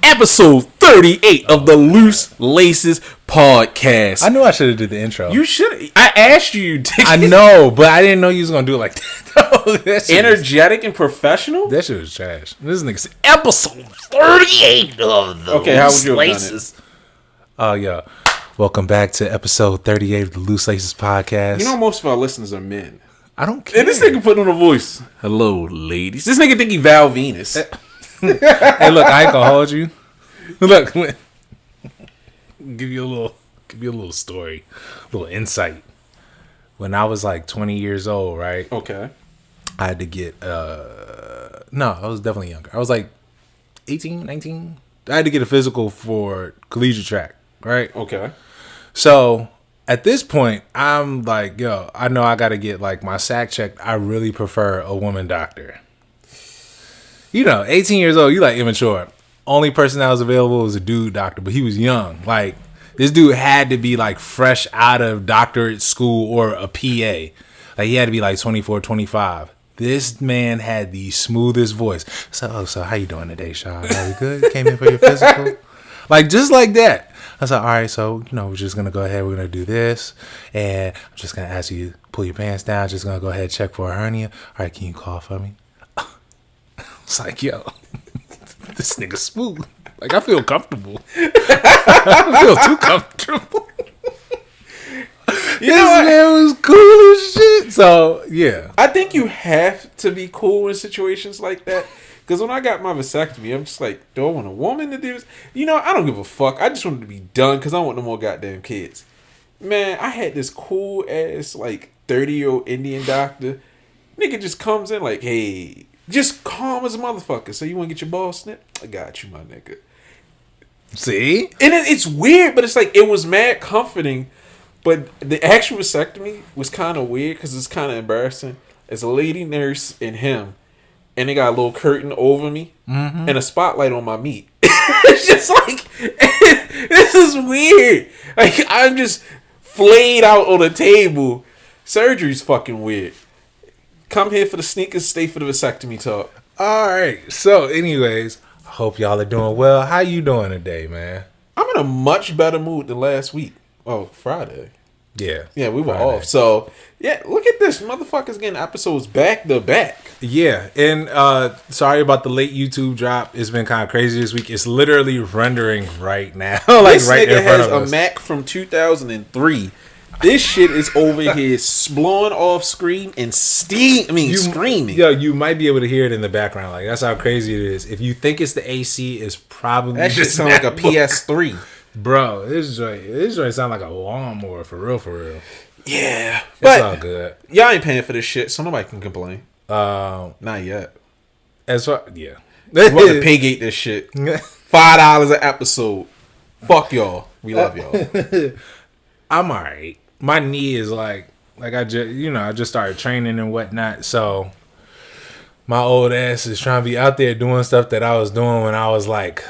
episode 38 of the Loose Laces podcast. I knew I should have did the intro. You should. I asked you. I know, but I didn't know you was gonna do it like that. That energetic and professional. That shit was trash. This nigga said episode 38 of the Loose Laces. Oh yeah. Welcome back to episode 38 of the Loose Laces podcast. You know, most of our listeners are men. I don't care. And this nigga put on a voice. Hello, ladies. This nigga think he Val Venus. Hey, look, I ain't gonna hold you. Look, give you a little story, a little insight. When I was like 20 years old, right? Okay. I had to get no, I was definitely younger. I was like 18, 19. I had to get a physical for collegiate track, right? Okay. So at this point, I'm like, yo, I know I got to get like my sack checked. I really prefer a woman doctor. You know, 18 years old, you like immature. Only person that was available was a dude doctor, but he was young. Like, this dude had to be like fresh out of doctorate school or a PA. Like, he had to be like 24, 25. This man had the smoothest voice. So how you doing today, Shad? Are you good? Came in for your physical? Like, just like that. I was like, all right, so, you know, we're just going to go ahead. We're going to do this. And I'm just going to ask you to pull your pants down. Just going to go ahead and check for a hernia. All right, can you call for me? It's like, yo, this nigga smooth. Like, I feel comfortable. I feel too comfortable. This man was cool as shit. So, yeah. I think you have to be cool in situations like that. Because when I got my vasectomy, I'm just like, do I want a woman to do this? You know, I don't give a fuck. I just want it to be done because I don't want no more goddamn kids. Man, I had this cool ass, like, 30-year-old Indian doctor. Nigga just comes in like, hey, just calm as a motherfucker. So you want to get your balls snipped? I got you, my nigga. See? And it's weird, but it's like, it was mad comforting. But the actual vasectomy was kind of weird because it's kind of embarrassing. It's a lady nurse and him. And they got a little curtain over me and a spotlight on my meat. It's just like, this is weird. Like, I'm just flayed out on a table. Surgery's fucking weird. Come here for the sneakers, stay for the vasectomy talk. All right. So, anyways, I hope y'all are doing well. How you doing today, man? I'm in a much better mood than last week. Oh, Friday. Yeah, we were off. So, yeah, look at this. Motherfuckers getting episodes back to back. Yeah, and sorry about the late YouTube drop. It's been kind of crazy this week. It's literally rendering right now. Like, this right nigga in front has of us. a Mac from 2003. This shit is over here blowing off screen and screaming. Yo, you might be able to hear it in the background. Like, that's how crazy it is. If you think it's the AC, it's probably that shit sound like a PS3. Bro, this joint sound like a lawnmower for real. Yeah, it's all good. Y'all ain't paying for this shit, so nobody can complain. Not yet. As far yeah, we want to pay gate this shit. $5 an episode. Fuck y'all. We love y'all. I'm alright. My knee is like I just started training and whatnot. So my old ass is trying to be out there doing stuff that I was doing when I was like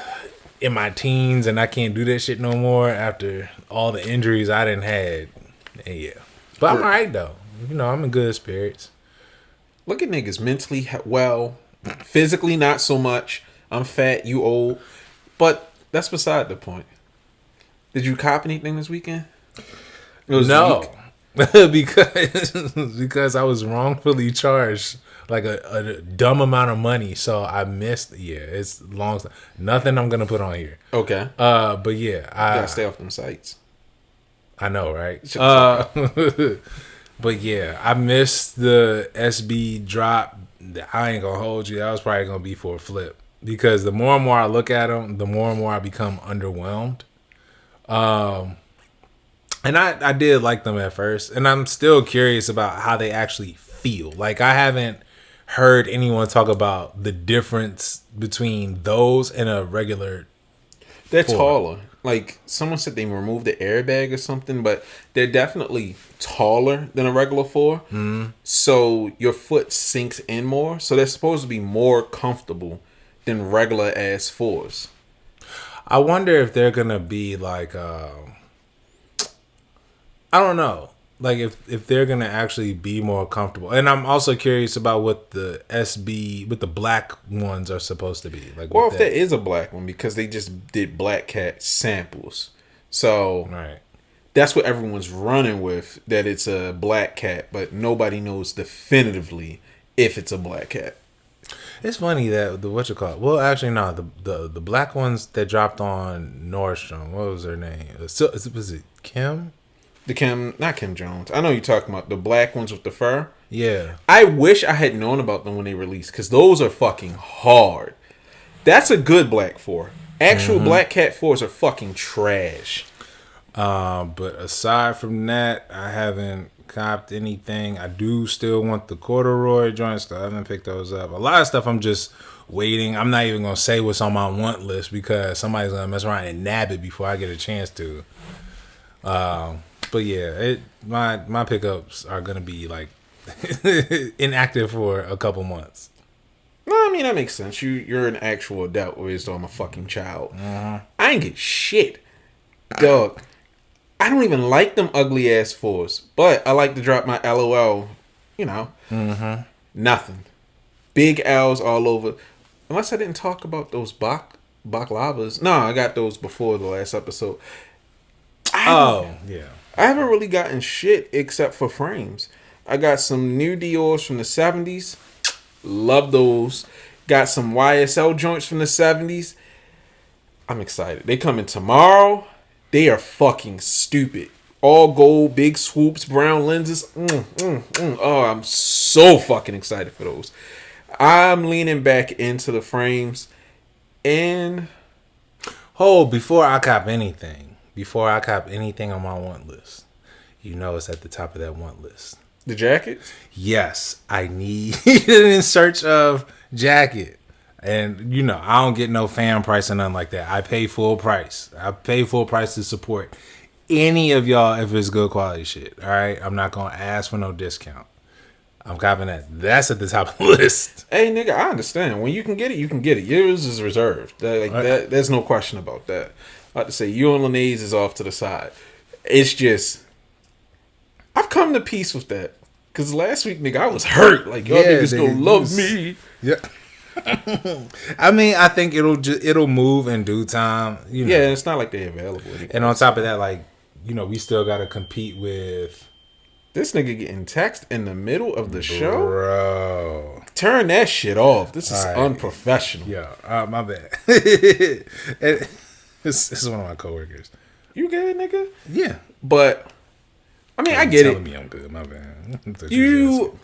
in my teens, and I can't do that shit no more after all the injuries I done had. And yeah, but I'm alright though. You know, I'm in good spirits. Look at niggas mentally well, physically not so much. I'm fat, you old, but that's beside the point. Did you cop anything this weekend? No, because I was wrongfully charged like a dumb amount of money, so I missed. Yeah, it's long. Nothing I'm gonna put on here. Okay. But yeah, I gotta stay off them sites. I know, right? But yeah, I missed the SB drop. I ain't gonna hold you. That was probably gonna be for a flip because the more and more I look at them, the more and more I become underwhelmed. And I did like them at first, and I'm still curious about how they actually feel. Like, I haven't heard anyone talk about the difference between those and a regular. They're taller. Like, someone said they removed the airbag or something, but they're definitely taller than a regular 4. Mm-hmm. So your foot sinks in more. So they're supposed to be more comfortable than regular ass 4s. I wonder if they're gonna be like, I don't know. like if they're gonna actually be more comfortable. And I'm also curious about what the with the black ones are supposed to be. Like, well, if there is a black one, because they just did black cat samples, so right. that's what everyone's running with. That it's a black cat, but nobody knows definitively if it's a black cat. It's funny that the what you call it. Well, actually, no. The black ones that dropped on Nordstrom. What was their name? Was it Kim? Not Kim Jones. I know you're talking about the black ones with the fur. Yeah. I wish I had known about them when they released, because those are fucking hard. That's a good black four. Actual black cat fours are fucking trash. But aside from that, I haven't copped anything. I do still want the corduroy joints. I haven't picked those up. A lot of stuff I'm just waiting. I'm not even gonna say what's on my want list because somebody's gonna mess around and nab it before I get a chance to. But yeah, my pickups are gonna be like inactive for a couple months. No, I mean that makes sense. You're an actual adult raised on a fucking child. I ain't get shit, dog. I don't even like them ugly ass fours, but I like to drop my LOL. You know, nothing. Big L's all over. Unless I didn't talk about those baklavas. No, I got those before the last episode. Oh yeah. I haven't really gotten shit except for frames. I got some new Dior's from the 70s. Love those. Got some YSL joints from the 70s. I'm excited. They coming tomorrow. They are fucking stupid. All gold, big swoops, brown lenses. Oh, I'm so fucking excited for those. I'm leaning back into the frames. And before I cop anything on my want list, you know it's at the top of that want list. the jackets? Yes, I need in search of jacket. And, you know, I don't get no fan price or nothing like that. I pay full price. I pay full price to support any of y'all if it's good quality shit. All right? I'm not going to ask for no discount. I'm copping that. That's at the top of the list. Hey, nigga, I understand. When you can get it, you can get it. Yours is reserved. There's no question about that. I like to say, you and Linnaeus is off to the side. It's just, I've come to peace with that. Because last week, nigga, I was hurt. Like, y'all niggas don't love me. Yeah. I mean, I think it'll move in due time. You know. Yeah, it's not like they're available anymore. And on top of that, like, you know, we still got to compete with this nigga getting text in the middle of the show. Bro, turn that shit off. This is unprofessional. Yeah, my bad. This is one of my coworkers. You good, nigga? Yeah, but I mean, I get it. Me I'm good. My bad. You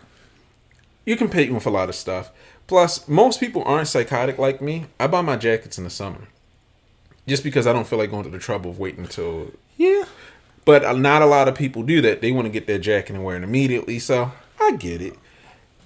compete with a lot of stuff. Plus, most people aren't psychotic like me. I buy my jackets in the summer. Just because I don't feel like going to the trouble of waiting until... Yeah. But not a lot of people do that. They want to get their jacket and wear it immediately. So, I get it.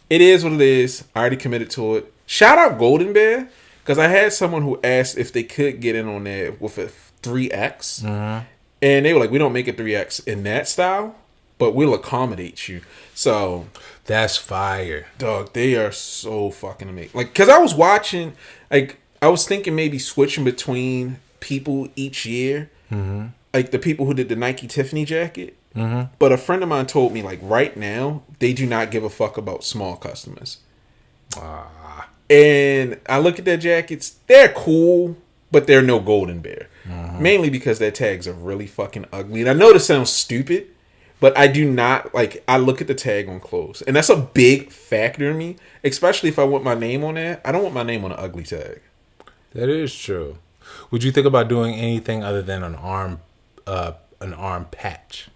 It is what it is. I already committed to it. Shout out Golden Bear. Because I had someone who asked if they could get in on there with a 3X. Mm-hmm. And they were like, we don't make a 3X in that style. But we'll accommodate you. So... That's fire. Dog, they are so fucking amazing. Like, because I was watching, like, I was thinking maybe switching between people each year. Mm-hmm. Like, the people who did the Nike Tiffany jacket. Mm-hmm. But a friend of mine told me, like, right now, they do not give a fuck about small customers. And I look at their jackets. They're cool, but they're no Golden Bear. Mm-hmm. Mainly because their tags are really fucking ugly. And I know this sounds stupid. But I do not, like, I look at the tag on clothes. And that's a big factor in me. Especially if I want my name on there. I don't want my name on an ugly tag. That is true. Would you think about doing anything other than an arm patch?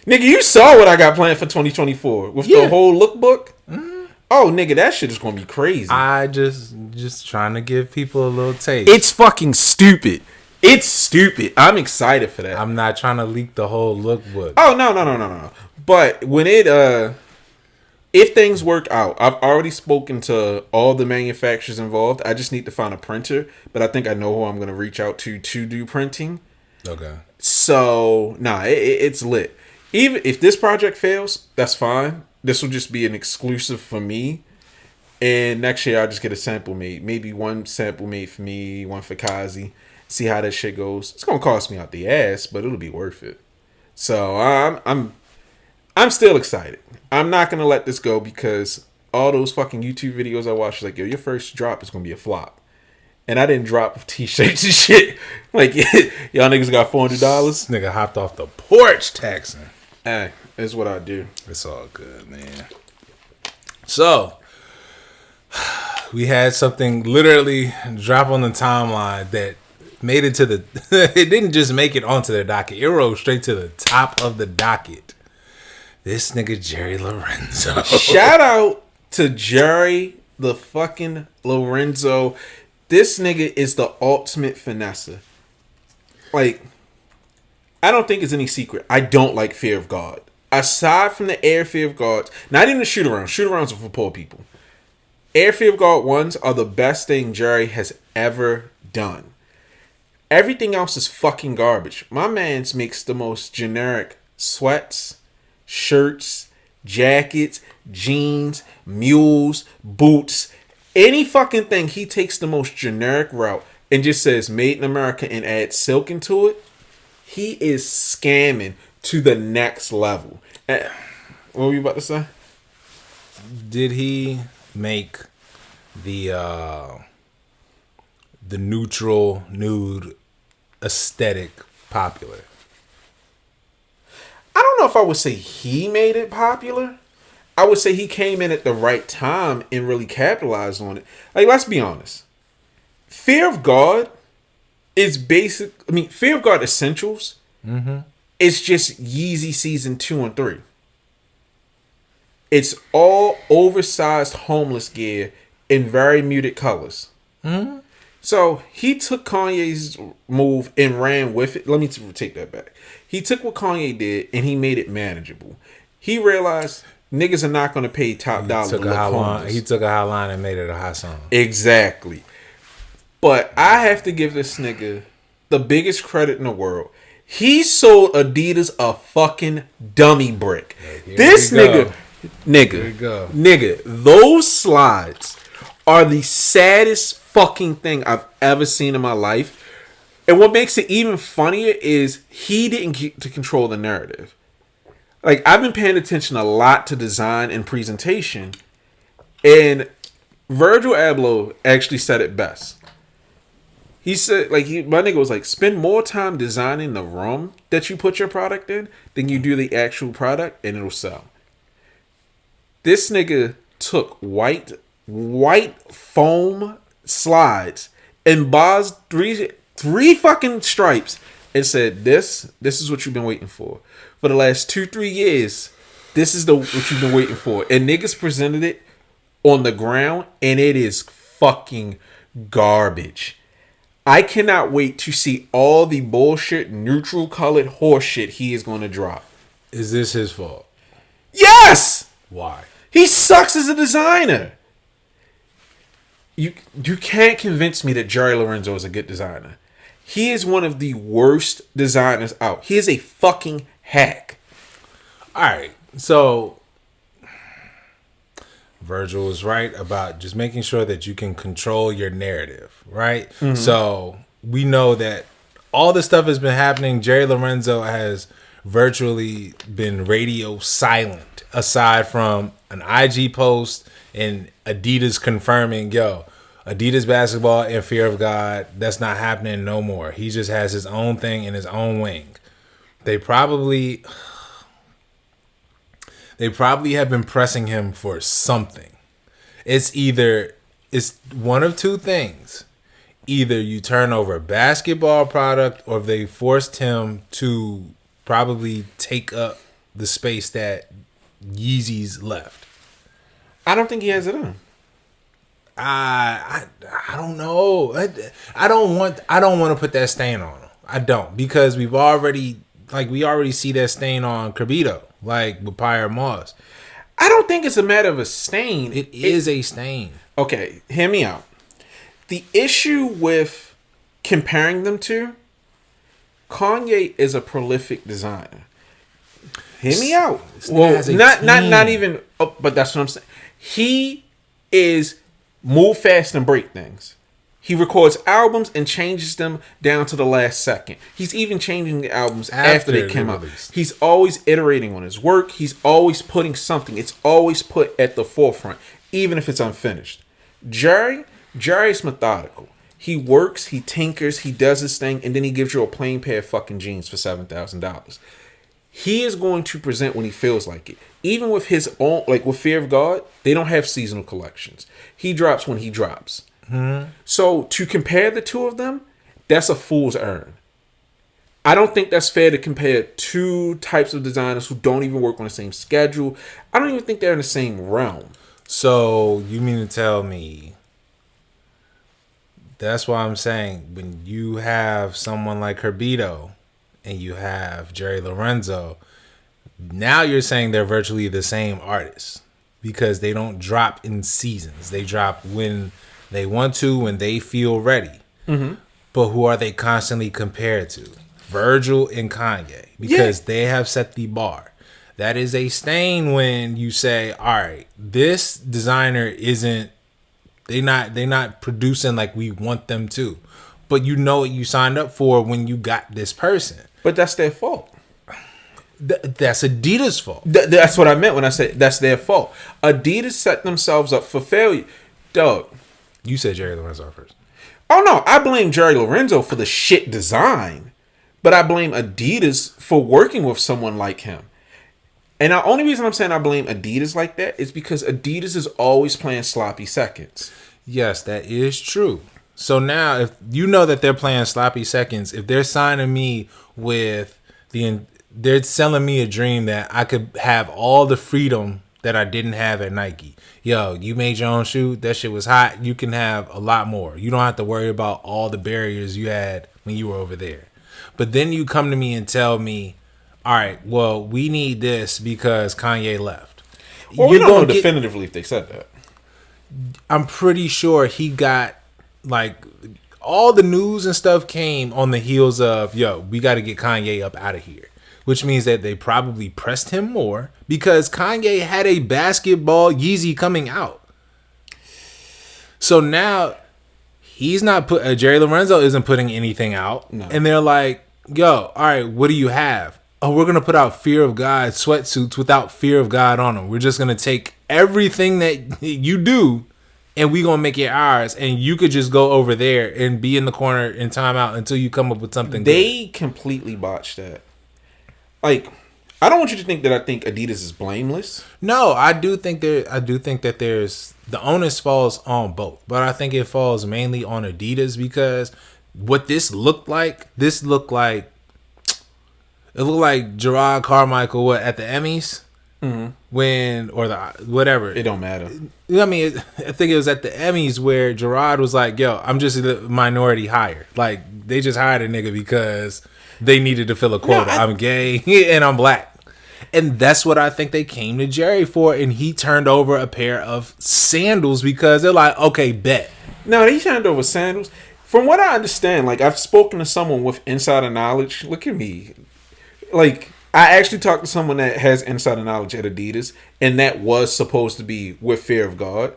Nigga, you saw what I got planned for 2024. With the whole lookbook. Mm-hmm. Oh, nigga, that shit is going to be crazy. I just trying to give people a little taste. It's fucking stupid. It's stupid. I'm excited for that. I'm not trying to leak the whole lookbook. Oh, no. But when if things work out, I've already spoken to all the manufacturers involved. I just need to find a printer. But I think I know who I'm going to reach out to do printing. Okay. So, it's lit. Even if this project fails, that's fine. This will just be an exclusive for me. And next year, I'll just get a sample made. Maybe one sample made for me, one for Kazi. See how that shit goes. It's gonna cost me out the ass, but it'll be worth it. So I'm I'm still excited. I'm not gonna let this go because all those fucking YouTube videos I watched, like, yo, your first drop is gonna be a flop. And I didn't drop t-shirts and shit. Like, y'all niggas got $400. Nigga hopped off the porch taxing. Hey, it's what I do. It's all good, man. So, we had something literally drop on the timeline that made it to the... It didn't just make it onto the docket. It rose straight to the top of the docket. This nigga Jerry Lorenzo. Shout out to Jerry the fucking Lorenzo. This nigga is the ultimate finesser. Like, I don't think it's any secret. I don't like Fear of God. Aside from the Air Fear of God, not even the shoot around. Shoot arounds are for poor people. Air Fear of God ones are the best thing Jerry has ever done. Everything else is fucking garbage. My man's makes the most generic sweats, shirts, jackets, jeans, mules, boots, any fucking thing. He takes the most generic route and just says made in America and adds silk into it. He is scamming to the next level. What were you about to say? Did he make the neutral nude aesthetic popular? I don't know if I would say he made it popular. I would say he came in at the right time and really capitalized on it. Like, let's be honest. Fear of God is basic. I mean, Fear of God Essentials. Mm-hmm. It's just Yeezy season 2 and 3. It's all oversized homeless gear in very muted colors. Mm-hmm. So he took Kanye's move and ran with it. Let me take that back. He took what Kanye did and he made it manageable. He realized niggas are not going to pay top dollar. He took a high line and made it a high song. Exactly. But I have to give this nigga the biggest credit in the world. He sold Adidas a fucking dummy brick. This nigga, those slides are the saddest fucking thing I've ever seen in my life. And what makes it even funnier is he didn't get to control the narrative. Like, I've been paying attention a lot to design and presentation, and Virgil Abloh actually said it best. He said, like, my nigga was like, spend more time designing the room that you put your product in than you do the actual product, and it'll sell. This nigga took white foam slides and bossed three fucking stripes and said, this is what you've been waiting for the last 2-3 years. This is what you've been waiting for. And niggas presented it on the ground, and it is fucking garbage. I cannot wait to see all the bullshit neutral colored horse shit he is going to drop. Is this his fault? Yes. Why? He sucks as a designer. You can't convince me that Jerry Lorenzo is a good designer. He is one of the worst designers out. He is a fucking hack. All right. So Virgil was right about just making sure that you can control your narrative, right? Mm-hmm. So we know that all this stuff has been happening. Jerry Lorenzo has virtually been radio silent, aside from an IG post and Adidas confirming, Adidas basketball and Fear of God, that's not happening no more. He just has his own thing in his own wing. They probably have been pressing him for something. It's one of two things. Either you turn over basketball product, or they forced him to probably take up the space that Yeezy's left. I don't think he has it on. I don't know. I don't want to put that stain on him. I don't, because we already see that stain on Crabito, like with Pyre Moss. I don't think it's a matter of a stain. It is a stain. Okay, hear me out. The issue with comparing them to, Kanye is a prolific designer. Hear me out. Well, not even. Oh, but that's what I'm saying. He is move fast and break things. He records albums and changes them down to the last second. He's even changing the albums after they came out. He's always iterating on his work. He's always putting something. It's always put at the forefront, even if it's unfinished. Jerry's methodical. He works, he tinkers, he does his thing, and then he gives you a plain pair of fucking jeans for $7,000. He is going to present when he feels like it. Even with his own, like with Fear of God, they don't have seasonal collections. He drops when he drops. So to compare the two of them, that's a fool's errand. I don't think that's fair to compare two types of designers who don't even work on the same schedule. I don't even think they're in the same realm. So you mean to tell me that's why I'm saying when you have someone like Herbito and you have Jerry Lorenzo, now you're saying they're virtually the same artists because they don't drop in seasons. They drop when they want to, when they feel ready. But who are they constantly compared to? Virgil and Kanye, because they have set the bar. That is a stain when you say, all right, this designer isn't, they're not producing like we want them to. But you know what you signed up for when you got this person. But that's their fault. That's Adidas' fault. That's what I meant when I said that's their fault. Adidas set themselves up for failure. Dog. You said Jerry Lorenzo first. Oh, no. I blame Jerry Lorenzo for the shit design. But I blame Adidas for working with someone like him. And the only reason I'm saying I blame Adidas like that is because Adidas is always playing sloppy seconds. Yes, that is true. So now, if you know that they're playing sloppy seconds, if they're signing me with they're selling me a dream that I could have all the freedom that I didn't have at Nike. Yo, you made your own shoe. That shit was hot. You can have a lot more. You don't have to worry about all the barriers you had when you were over there. But then you come to me and tell me, all right, well, we need this because Kanye left. Well, we don't know definitively if they said that. I'm pretty sure he got, like, all the news and stuff came on the heels of, yo, we got to get Kanye up out of here. Which means that they probably pressed him more because Kanye had a basketball Yeezy coming out. So now he's not Jerry Lorenzo isn't putting anything out. No. And they're like, yo, all right, what do you have? Oh, we're going to put out Fear of God sweatsuits without Fear of God on them. We're just going to take everything that you do and we're going to make it ours. And you could just go over there and be in the corner in timeout until you come up with something They completely botched that. Like, I don't want you to think that I think Adidas is blameless. No, I do think that there's the onus falls on both, but I think it falls mainly on Adidas because what it looked like Gerard Carmichael at the Emmys whatever. It don't matter. I mean, I think it was at the Emmys where Gerard was like, "Yo, I'm just a minority hire." Like they just hired a nigga because they needed to fill a quota. I'm gay and I'm black. And that's what I think they came to Jerry for. And he turned over a pair of sandals because they're like, okay, bet. No, he turned over sandals. From what I understand, like I've spoken to someone with insider knowledge. Look at me. Like I actually talked to someone that has insider knowledge at Adidas. And that was supposed to be with Fear of God.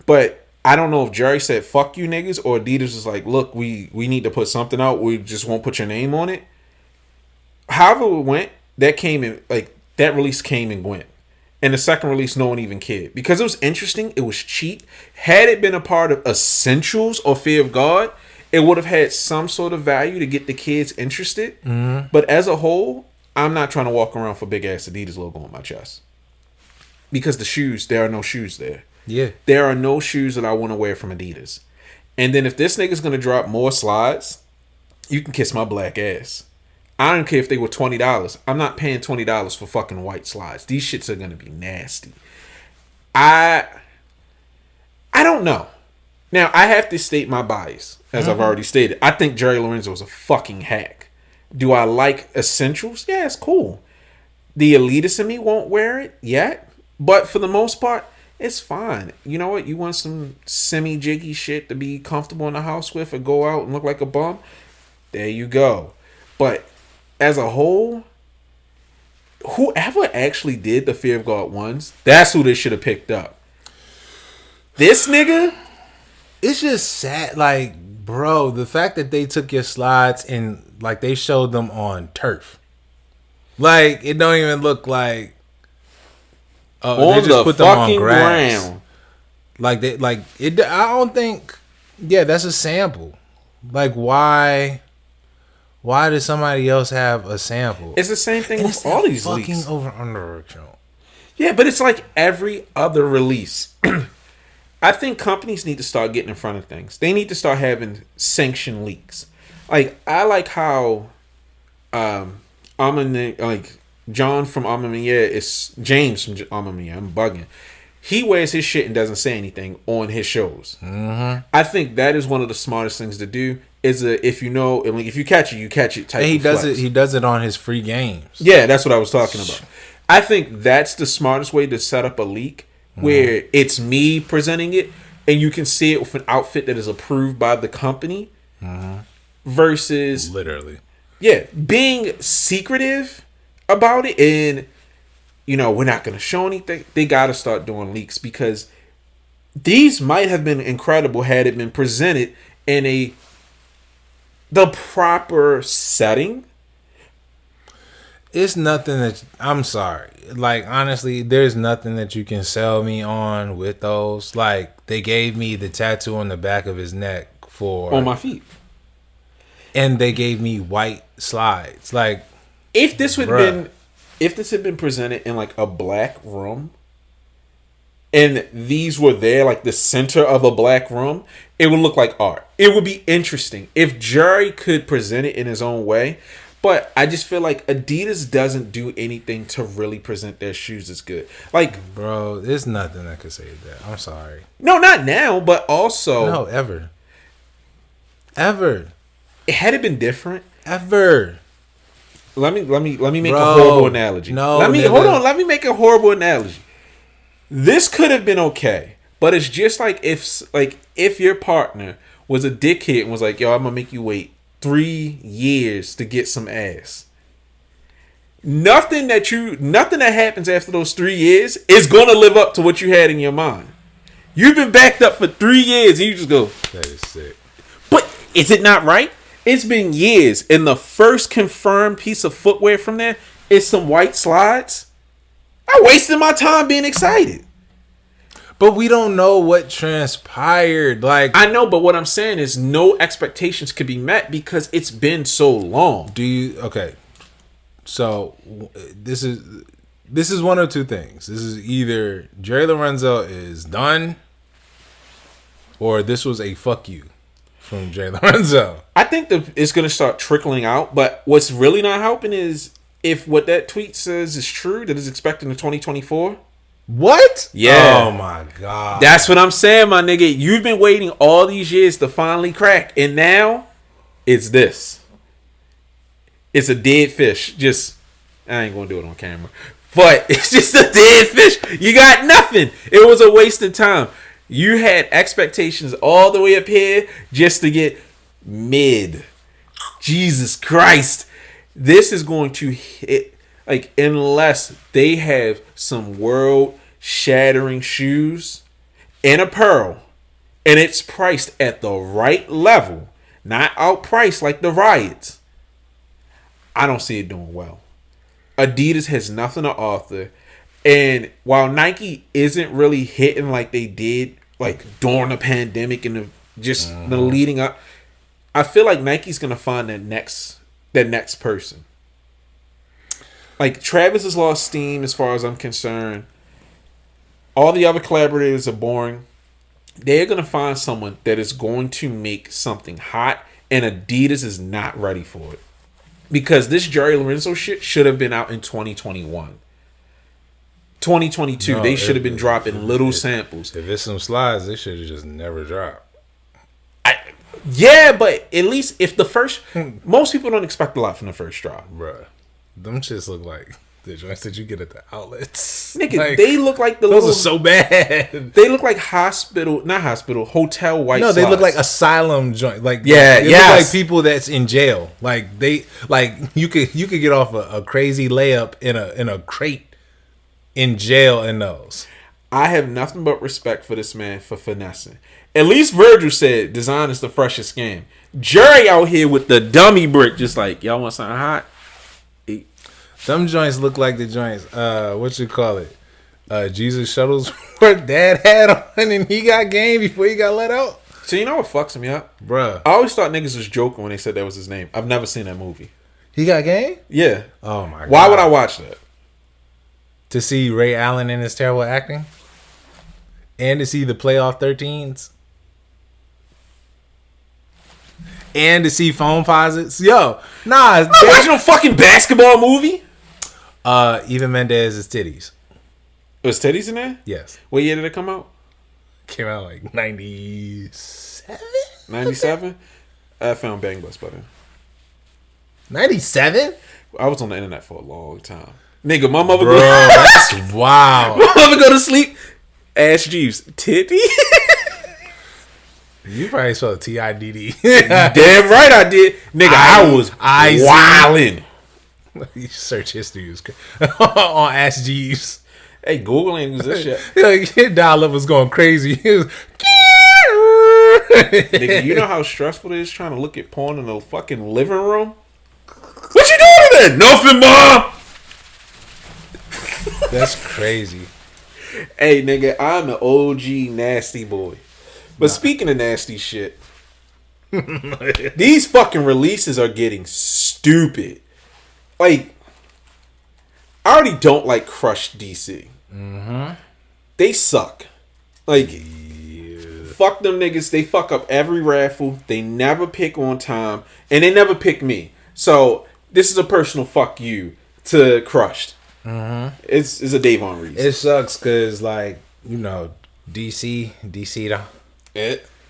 But I don't know if Jerry said, fuck you niggas, or Adidas was like, look, we need to put something out. We just won't put your name on it. However it went, that release came and went. And the second release, no one even cared. Because it was interesting, it was cheap. Had it been a part of Essentials or Fear of God, it would have had some sort of value to get the kids interested. But as a whole, I'm not trying to walk around for big ass Adidas logo on my chest. Because the shoes, there are no shoes there. Yeah. There are no shoes that I want to wear from Adidas. And then if this nigga's going to drop more slides, you can kiss my black ass. I don't care if they were $20. I'm not paying $20 for fucking white slides. These shits are going to be nasty. I don't know. Now, I have to state my bias, as I've already stated. I think Jerry Lorenzo is a fucking hack. Do I like Essentials? Yeah, it's cool. The elitist in me won't wear it yet. But for the most part, it's fine. You know what? You want some semi-jiggy shit to be comfortable in the house with or go out and look like a bum? There you go. But as a whole, whoever actually did the Fear of God ones, that's who they should have picked up. This nigga? It's just sad. Like, Bro, the fact that they took your slides and like they showed them on turf. Like it don't even look like On they just the put them on fucking grass. ground. Like they like it I don't think yeah, that's a sample. Like why does somebody else have a sample? It's the same thing And with it's all that these fucking leaks. over under account. Yeah, but it's like every other release. I think companies need to start getting in front of things. They need to start having sanctioned leaks. Like I like how like John from Amamiya is James from Amamiya. I'm bugging. He wears his shit and doesn't say anything on his shows. Mm-hmm. I think that is one of the smartest things to do. Is if you know, like if you catch it, you catch it. Type And he of does flex. it. He does it on his free games. Yeah, that's what I was talking about. I think that's the smartest way to set up a leak where it's me presenting it and you can see it with an outfit that is approved by the company versus Literally. being secretive about it and we're not going to show anything. They got to start doing leaks because these might have been incredible had it been presented in the proper setting. It's nothing that I'm sorry. Like honestly, there's nothing that you can sell me on with those. Like they gave me the tattoo on the back of his neck On my feet. and they gave me white slides. Like If this had bruh. been presented in like a black room and these were there like the center of a black room, it would look like art. It would be interesting if Jerry could present it in his own way. But I just feel like Adidas doesn't do anything to really present their shoes as good. Like, bro, there's nothing that could save that. I'm sorry. no, not now, but also No, ever. Ever. had it been different. Ever. Let me make Bro, a horrible analogy. no, let me nigga. hold on. Let me make a horrible analogy. This could have been okay, but it's just like if your partner was a dickhead and was like, "Yo, I'm gonna make you wait 3 years to get some ass." Nothing that happens after those 3 years is gonna live up to what you had in your mind. You've been backed up for 3 years, and you just go, That is sick. but is it not right? It's been years, and the first confirmed piece of footwear from there is some white slides. I wasted my time being excited. But we don't know what transpired. Like I know, but what I'm saying is no expectations could be met because it's been so long. okay. So this is one of two things. This is either Jerry Lorenzo is done or this was a fuck you from Jerry Lorenzo. I think that it's going to start trickling out, but what's really not helping is if what that tweet says is true, that is expecting in 2024. What? Yeah. Oh my god. That's what I'm saying, my nigga. You've been waiting all these years to finally crack, and now it's this. It's a dead fish. I ain't gonna do it on camera, but it's just a dead fish. You got nothing. It was a waste of time. You had expectations all the way up here just to get mid. Jesus Christ. This is going to hit, like, unless they have some world shattering shoes and apparel, and it's priced at the right level, not outpriced like the riots. I don't see it doing well. Adidas has nothing to offer. And while Nike isn't really hitting like they did like during the pandemic and the leading up, I feel like Nike's gonna find that next person. Like Travis has lost steam as far as I'm concerned. All the other collaborators are boring. They're gonna find someone that is going to make something hot, and Adidas is not ready for it. Because this Jerry Lorenzo shit should have been out in 2021. 2022, they should have been dropping little samples. If it's some slides, they should have just never dropped. Yeah, but at least if the first... most people don't expect a lot from the first drop. Bruh. Them shits look like the joints that you get at the outlets. Nigga, Like, they look like the those little... are so bad. They look like hotel white No, they look slides. like asylum joint. Like Yeah, they yes. look like people that's in jail. Like you could get off a crazy layup in a crate in jail in those. I have nothing but respect for this man for finessing. At least Virgil said design is the freshest scam. Jerry out here with the dummy brick, just like, y'all want something hot? Some joints look like the joints. What you call it? Jesus shuttles where Dad had on, and he got game before he got let out. So you know what fucks me up, Bruh. I always thought niggas was joking when they said that was his name. I've never seen that movie. He got game? Yeah. Oh my god. Why would I watch that? To see Ray Allen in his terrible acting, and to see the playoff 13s, and to see phone posits. Yo, nah. I'm watching a fucking basketball movie. Even Mendez's titties. Was titties in there? Yes. What year did it come out? Came out like 97? 97? I found Bang Bus better. 97? I was on the internet for a long time. Nigga, my mother Bro, that's wow. My mother go to sleep. Ass Jeeves. Titty? You probably saw the TIDD. Damn right I did. Nigga, I was wildin'. You search history on Ask Jeeves. Hey, Google ain't use this shit. Your dial-up was going crazy. Nigga, you know how stressful it is trying to look at porn in the fucking living room? What you doing there? Nothing, Mom. That's crazy. Hey, nigga, I'm an OG nasty boy. But speaking of nasty shit, these fucking releases are getting stupid. Like, I already don't like Crushed DC. Mm-hmm. They suck. Like, fuck them niggas. They fuck up every raffle. They never pick on time. And they never pick me. So, this is a personal fuck you to Crushed. Mm-hmm. It's a Davon reason. It sucks because, like, you know, DC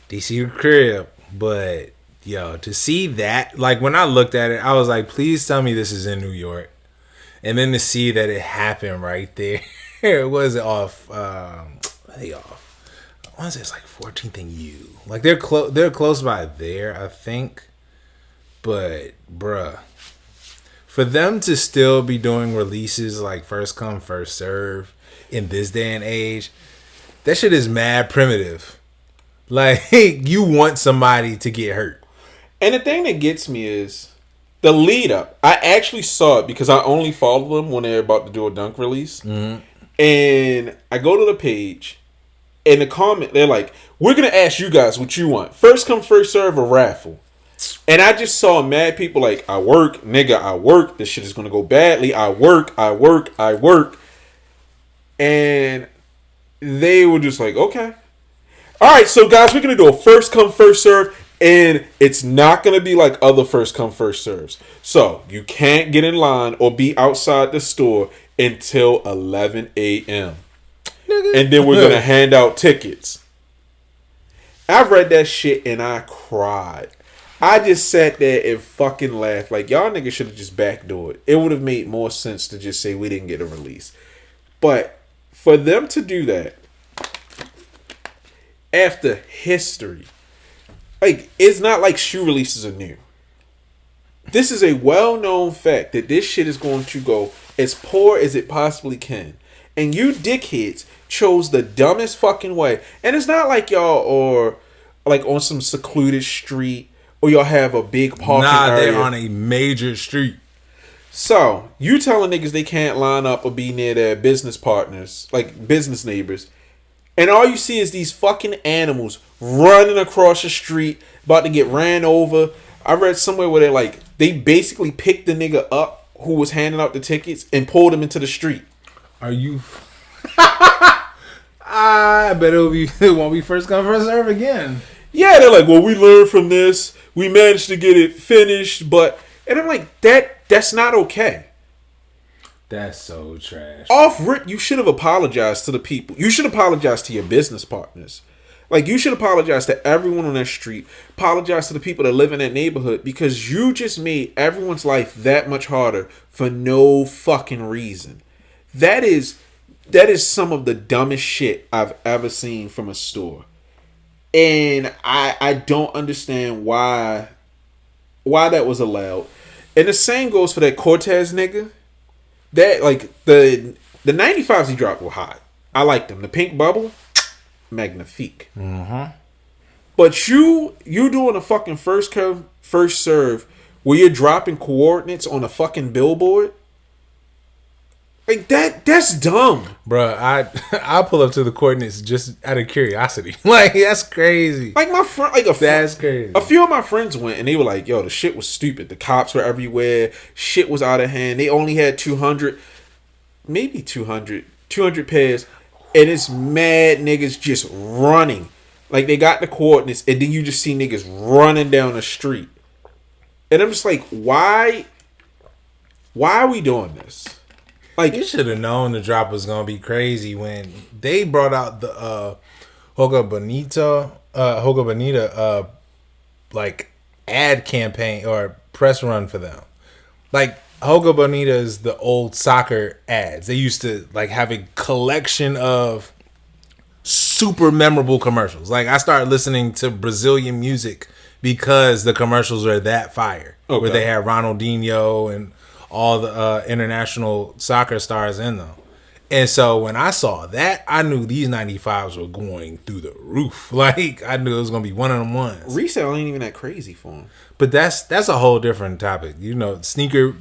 the crib. But, yo, to see that, like, when I looked at it, I was like, please tell me this is in New York. And then to see that it happened right there. Was it off? They off. I want to say it's like 14th and U. Like, they're close by there, I think. But, bruh. For them to still be doing releases like first come, first serve in this day and age, that shit is mad primitive. Like, you want somebody to get hurt. And the thing that gets me is the lead up. I actually saw it because I only follow them when they're about to do a dunk release. Mm-hmm. And I go to the page, and the comment, they're like, we're going to ask you guys what you want. First come, first serve, a raffle. And I just saw mad people like, I work, nigga, I work. This shit is going to go badly. I work. And they were just like, okay. All right, so guys, we're going to do a first come, first serve. And it's not going to be like other first come, first serves. So you can't get in line or be outside the store until 11 a.m. And then we're going to hand out tickets. I read that shit and I cried. I just sat there and fucking laughed. Like, y'all niggas should have just backdoored. It would have made more sense to just say we didn't get a release. But for them to do that after history, like, it's not like shoe releases are new. This is a well-known fact that this shit is going to go as poor as it possibly can. And you dickheads chose the dumbest fucking way. And it's not like y'all are like on some secluded street or y'all have a big parking area. They're on a major street. So, you telling niggas they can't line up or be near their business partners, like business neighbors. And all you see is these fucking animals running across the street, about to get ran over. I read somewhere where they basically picked the nigga up who was handing out the tickets and pulled him into the street. Are you? I bet it won't be first come, first serve again. Yeah, they're like, well, we learned from this. We managed to get it finished, but... And I'm like, that's not okay. That's so trash. Off rip, you should have apologized to the people. You should apologize to your business partners. Like, you should apologize to everyone on that street. Apologize to the people that live in that neighborhood because you just made everyone's life that much harder for no fucking reason. That is some of the dumbest shit I've ever seen from a store. And I don't understand why that was allowed. And the same goes for that Cortez nigga. That, like, the 95s he dropped were hot. I liked them. The pink bubble, magnifique. Mm-hmm. But you doing a fucking first come, first serve where you're dropping coordinates on a fucking billboard? Like that's dumb. Bruh, I'll pull up to the coordinates just out of curiosity. Like, that's crazy. Like my friend, that's crazy. A few of my friends went and they were like, yo, the shit was stupid. The cops were everywhere. Shit was out of hand. They only had 200 pairs. And it's mad niggas just running. Like, they got the coordinates and then you just see niggas running down the street. And I'm just like, why are we doing this? Like, you should have known the drop was gonna be crazy when they brought out the Hoga Bonita like ad campaign or press run for them. Like, Hoga Bonita is the old soccer ads. They used to like have a collection of super memorable commercials. Like, I started listening to Brazilian music because the commercials are that fire. Okay. Where they had Ronaldinho and all the international soccer stars in them. And so when I saw that, I knew these 95s were going through the roof. Like, I knew it was going to be one of them ones. Resale ain't even that crazy for them. But that's a whole different topic. You know, sneaker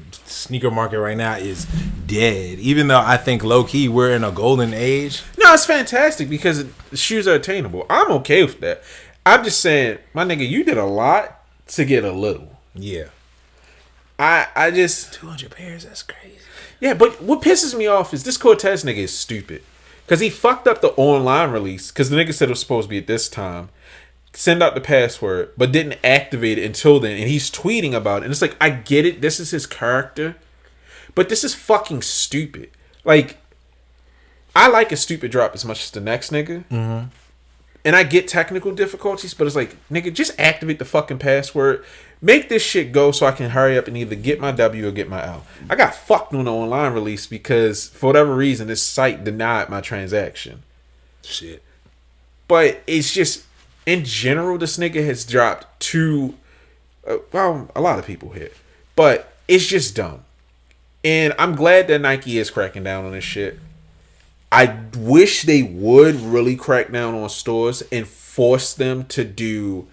market right now is dead. Even though I think low-key we're in a golden age. No, it's fantastic because the shoes are attainable. I'm okay with that. I'm just saying, my nigga, you did a lot to get a little. Yeah. I just 200 pairs. That's crazy. Yeah, but what pisses me off is this Cortez nigga is stupid because he fucked up the online release because the nigga said it was supposed to be at this time. Send out the password, but didn't activate it until then, and he's tweeting about it. And it's like, I get it. This is his character, but this is fucking stupid. Like, I like a stupid drop as much as the next nigga. Mm-hmm. And I get technical difficulties, but it's like, nigga, just activate the fucking password. Make this shit go so I can hurry up and either get my W or get my L. I got fucked on the online release because, for whatever reason, this site denied my transaction. Shit. But it's just, in general, this nigga has dropped two, well, a lot of people here. But it's just dumb. And I'm glad that Nike is cracking down on this shit. I wish they would really crack down on stores and force them to do,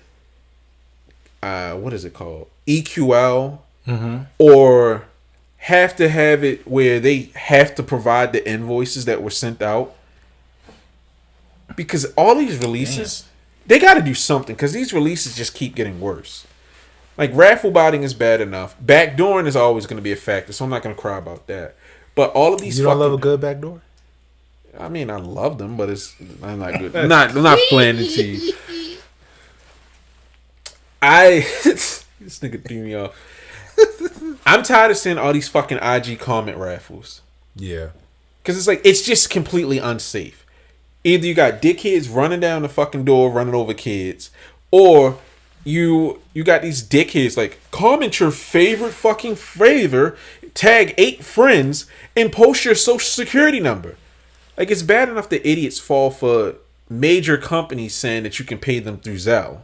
what is it called? EQL. Mm-hmm. Or have to have it where they have to provide the invoices that were sent out. Because all these releases, they got to do something. Because these releases just keep getting worse. Like, raffle botting is bad enough. Backdooring is always going to be a factor, so I'm not going to cry about that. But all of these, you don't love a good backdoor? I mean, I love them, but I'm not good. I'm not planning to you. This nigga threw me off. I'm tired of seeing all these fucking IG comment raffles. Yeah. Because it's like, it's just completely unsafe. Either you got dickheads running down the fucking door, running over kids, or you got these dickheads like, comment your favorite fucking flavor, tag 8 friends, and post your social security number. Like, it's bad enough that idiots fall for major companies saying that you can pay them through Zelle.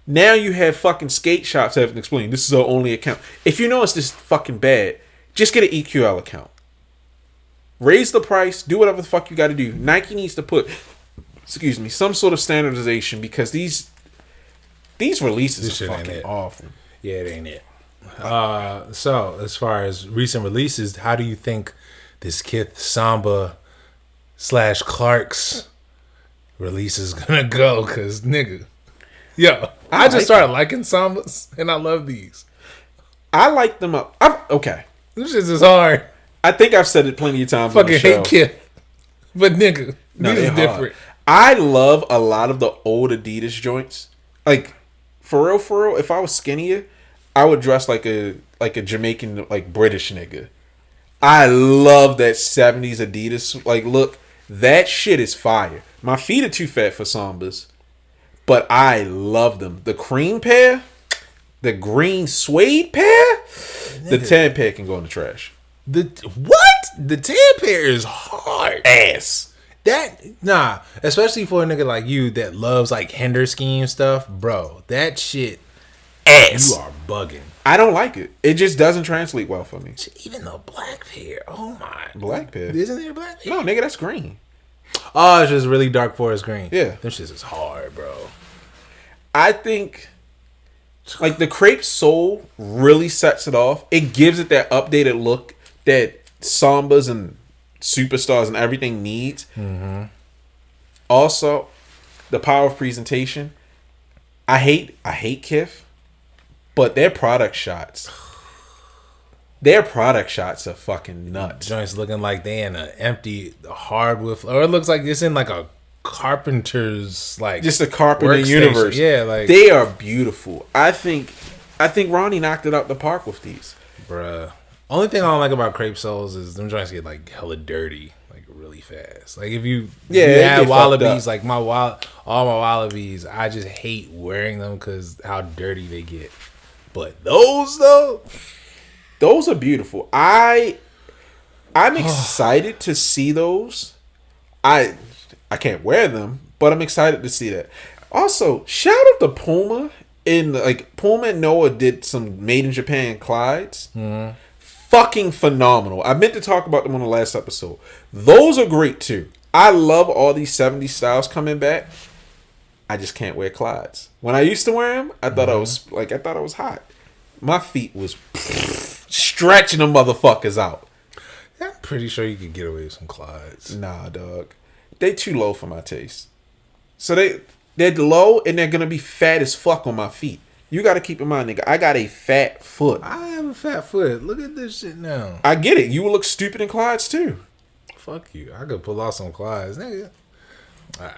Now you have fucking skate shops having to explain, this is our only account. If you know it's this fucking bad, just get an EQL account. Raise the price, do whatever the fuck you got to do. Nike needs to put, some sort of standardization because these releases are fucking awful. Yeah, it ain't it. So, as far as recent releases, how do you think this Kith Samba / Clark's release is gonna go? Cause nigga, yo, I just started liking Sambas and I love these. I like them up. Okay, this shit is hard. I think I've said it plenty of times. Fucking hate Kith, but nigga, these is different. I love a lot of the old Adidas joints. Like, for real, if I was skinnier, I would dress like a Jamaican, like British nigga. I love that 70s Adidas like look. That shit is fire. My feet are too fat for Sambas, but I love them. The cream pair, the green suede pair, the tan pair can go in the trash. The tan pair is hard ass. Especially for a nigga like you that loves like Hender scheme stuff, bro. That shit ass. You are bugging. I don't like it. It just doesn't translate well for me. Even the black pair. Oh my. Black pair. Isn't there a black pair? No, nigga, that's green. Oh, it's just really dark forest green. Yeah. Them shits is hard, bro. I think like the crepe sole really sets it off. It gives it that updated look that Sambas and Superstars and everything needs. Mm-hmm. Also, the power of presentation. I hate Kith, but their product shots are fucking nuts. Joints looking like they in an empty hardwood floor. Or it looks like it's in like a carpenter's like just a carpenter universe. Yeah, like they are beautiful. I think Ronnie knocked it out the park with these. Bruh. Only thing I don't like about crepe soles is them joints get like hella dirty like really fast. Like if you have wallabies, like all my wallabies, I just hate wearing them because how dirty they get. But those though, those are beautiful. I'm excited to see those. I can't wear them, but I'm excited to see that. Also, shout out to Puma. Puma and Noah did some made in Japan Clydes. Mm-hmm. Fucking phenomenal. I meant to talk about them on the last episode. Those are great too. I love all these 70s styles coming back. I just can't wear Clydes. When I used to wear them, I thought I was hot. My feet was stretching them motherfuckers out. Yeah, I'm pretty sure you could get away with some Clydes. Nah, dog. They too low for my taste. So they're low and they're gonna be fat as fuck on my feet. You gotta keep in mind, nigga, I got a fat foot. I have a fat foot. Look at this shit now. I get it. You will look stupid in Clydes too. Fuck you. I could pull off some Clydes, nigga.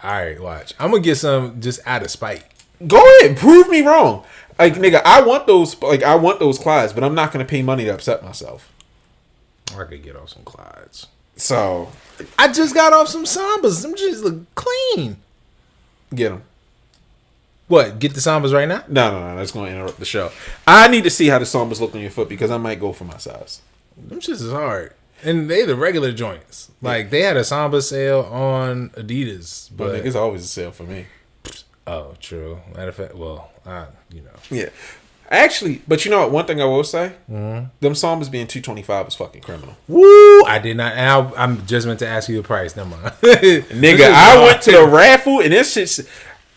Alright, watch. I'm gonna get some just out of spite. Go ahead, prove me wrong. Like, nigga, I want those Clydes, but I'm not gonna pay money to upset myself. I could get off some Clydes. So I just got off some Sambas. Them just look clean. Get them. What? Get the Sambas right now? No. That's going to interrupt the show. I need to see how the Sambas look on your foot because I might go for my size. Them shits is hard. And they the regular joints. Like, they had a Samba sale on Adidas. But it's always a sale for me. Oh, true. Matter of fact, well, Yeah. Actually, but you know what? One thing I will say, them Sambas being $225 is fucking criminal. Woo! I did not. And I'm just meant to ask you the price. Never mind. Nigga, I went to the raffle and this shit's...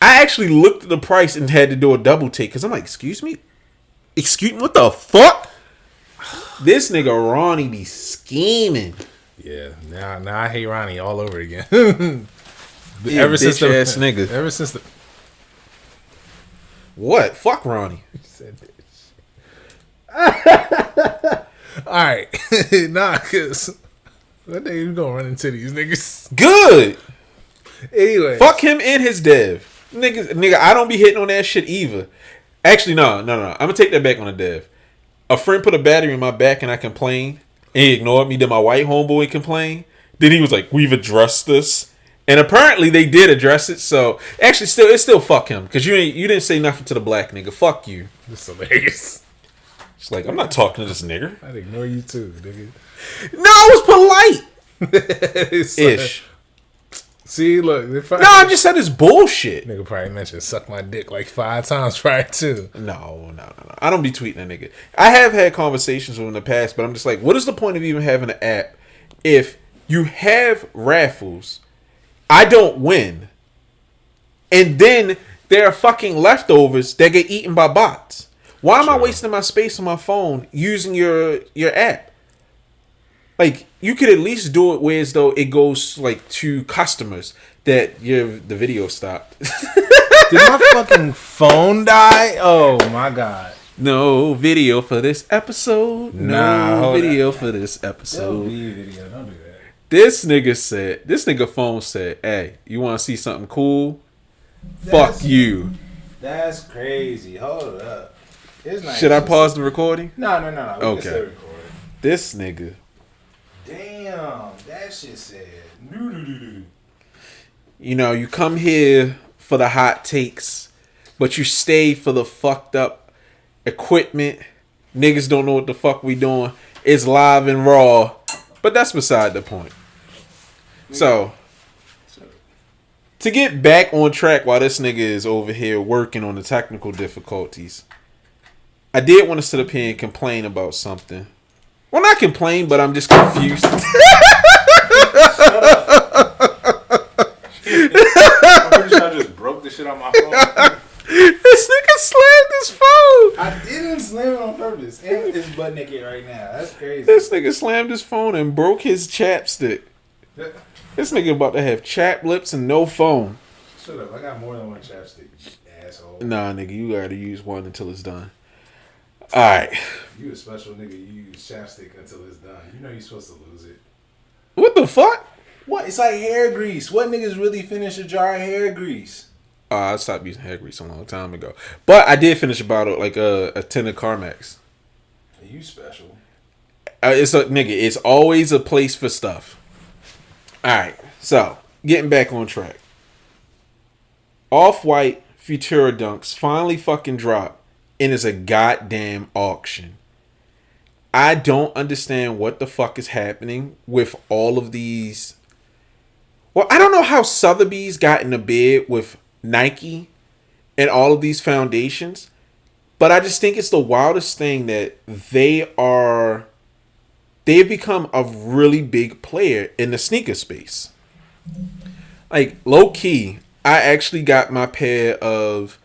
I actually looked at the price and had to do a double take because I'm like, excuse me? What the fuck? This nigga Ronnie be scheming. Yeah, now I hate Ronnie all over again. Ever since the ass nigga. Ever since the... What? Fuck Ronnie. You said that shit. Alright. Nah, because what day you gonna run into these niggas? Good. Anyway. Fuck him and his dev. Nigga, I don't be hitting on that shit either. Actually, no. I'm gonna take that back on the dev. A friend put a battery in my back and I complained. And he ignored me. Then my white homeboy complained. Then he was like, we've addressed this. And apparently they did address it. So actually, it's still fuck him. Because you didn't say nothing to the black nigga. Fuck you. This is hilarious. It's like, I'm not talking to this nigga. I'd ignore you too, nigga. No, I was polite. Ish. See, look. I just said it's bullshit. Nigga probably mentioned suck my dick like 5 times prior to. No. I don't be tweeting a nigga. I have had conversations with him in the past, but I'm just like, what is the point of even having an app if you have raffles, I don't win, and then there are fucking leftovers that get eaten by bots? Why am I wasting my space on my phone using your app? Like, you could at least do it where as though it goes like to customers that the video stopped. Did my fucking phone die? Oh my god. No video for this episode. No video for this episode. Don't do that. This nigga phone said, hey, you want to see something cool? Fuck you. That's crazy. Hold up. Should I pause the recording? No. Okay. This nigga. Damn, that shit said. You know, you come here for the hot takes, but you stay for the fucked up equipment. Niggas don't know what the fuck we doing. It's live and raw, but that's beside the point. So, to get back on track while this nigga is over here working on the technical difficulties, I did want to sit up here and complain about something. Well, not complain, but I'm just confused. Shut up. I'm pretty sure I just broke the shit on my phone. I didn't slam it on purpose. And it's butt naked right now. That's crazy. This nigga slammed his phone and broke his chapstick. This nigga about to have chapped lips and no phone. Shut up. I got more than one chapstick, you asshole. Nah, nigga, you gotta use one until it's done. Alright. You a special nigga. You use chapstick until it's done. You know you're supposed to lose it. What the fuck? What? It's like hair grease. What niggas really finish a jar of hair grease? I stopped using hair grease a long time ago. But I did finish a bottle, like a tin of Carmex. You special. It's always a place for stuff. Alright, so, getting back on track. Off-White Futura Dunks finally fucking dropped, and it's a goddamn auction. I don't understand what the fuck is happening with all of these. Well, I don't know how Sotheby's got in a bid with Nike and all of these foundations, but I just think it's the wildest thing that they've become a really big player in the sneaker space. Like, low key, I actually got my pair of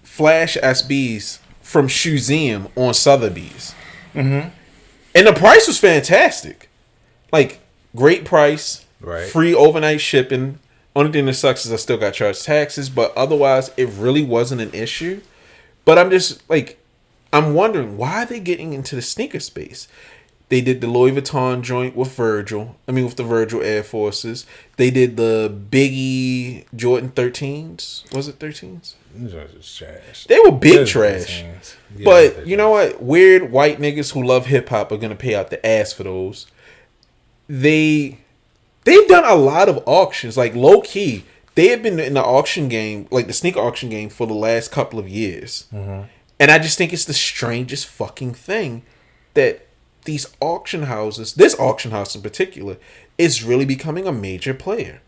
Flash SBs from Shoeseum on Sotheby's. Mm-hmm. And the price was fantastic. Like, great price, right? Free overnight shipping. Only thing that sucks is I still got charged taxes, but otherwise it really wasn't an issue. But I'm just like, I'm wondering why are they getting into the sneaker space? They did the Louis Vuitton joint with with the Virgil Air Forces. They did the Biggie Jordan 13s. Was it 13s? Trash. They were big trash. Yeah, but you know what? Weird white niggas who love hip hop are gonna pay out the ass for those. They've done a lot of auctions, like low key. They have been in the auction game, like the sneaker auction game, for the last couple of years. Mm-hmm. And I just think it's the strangest fucking thing that these auction houses, this auction house in particular, is really becoming a major player.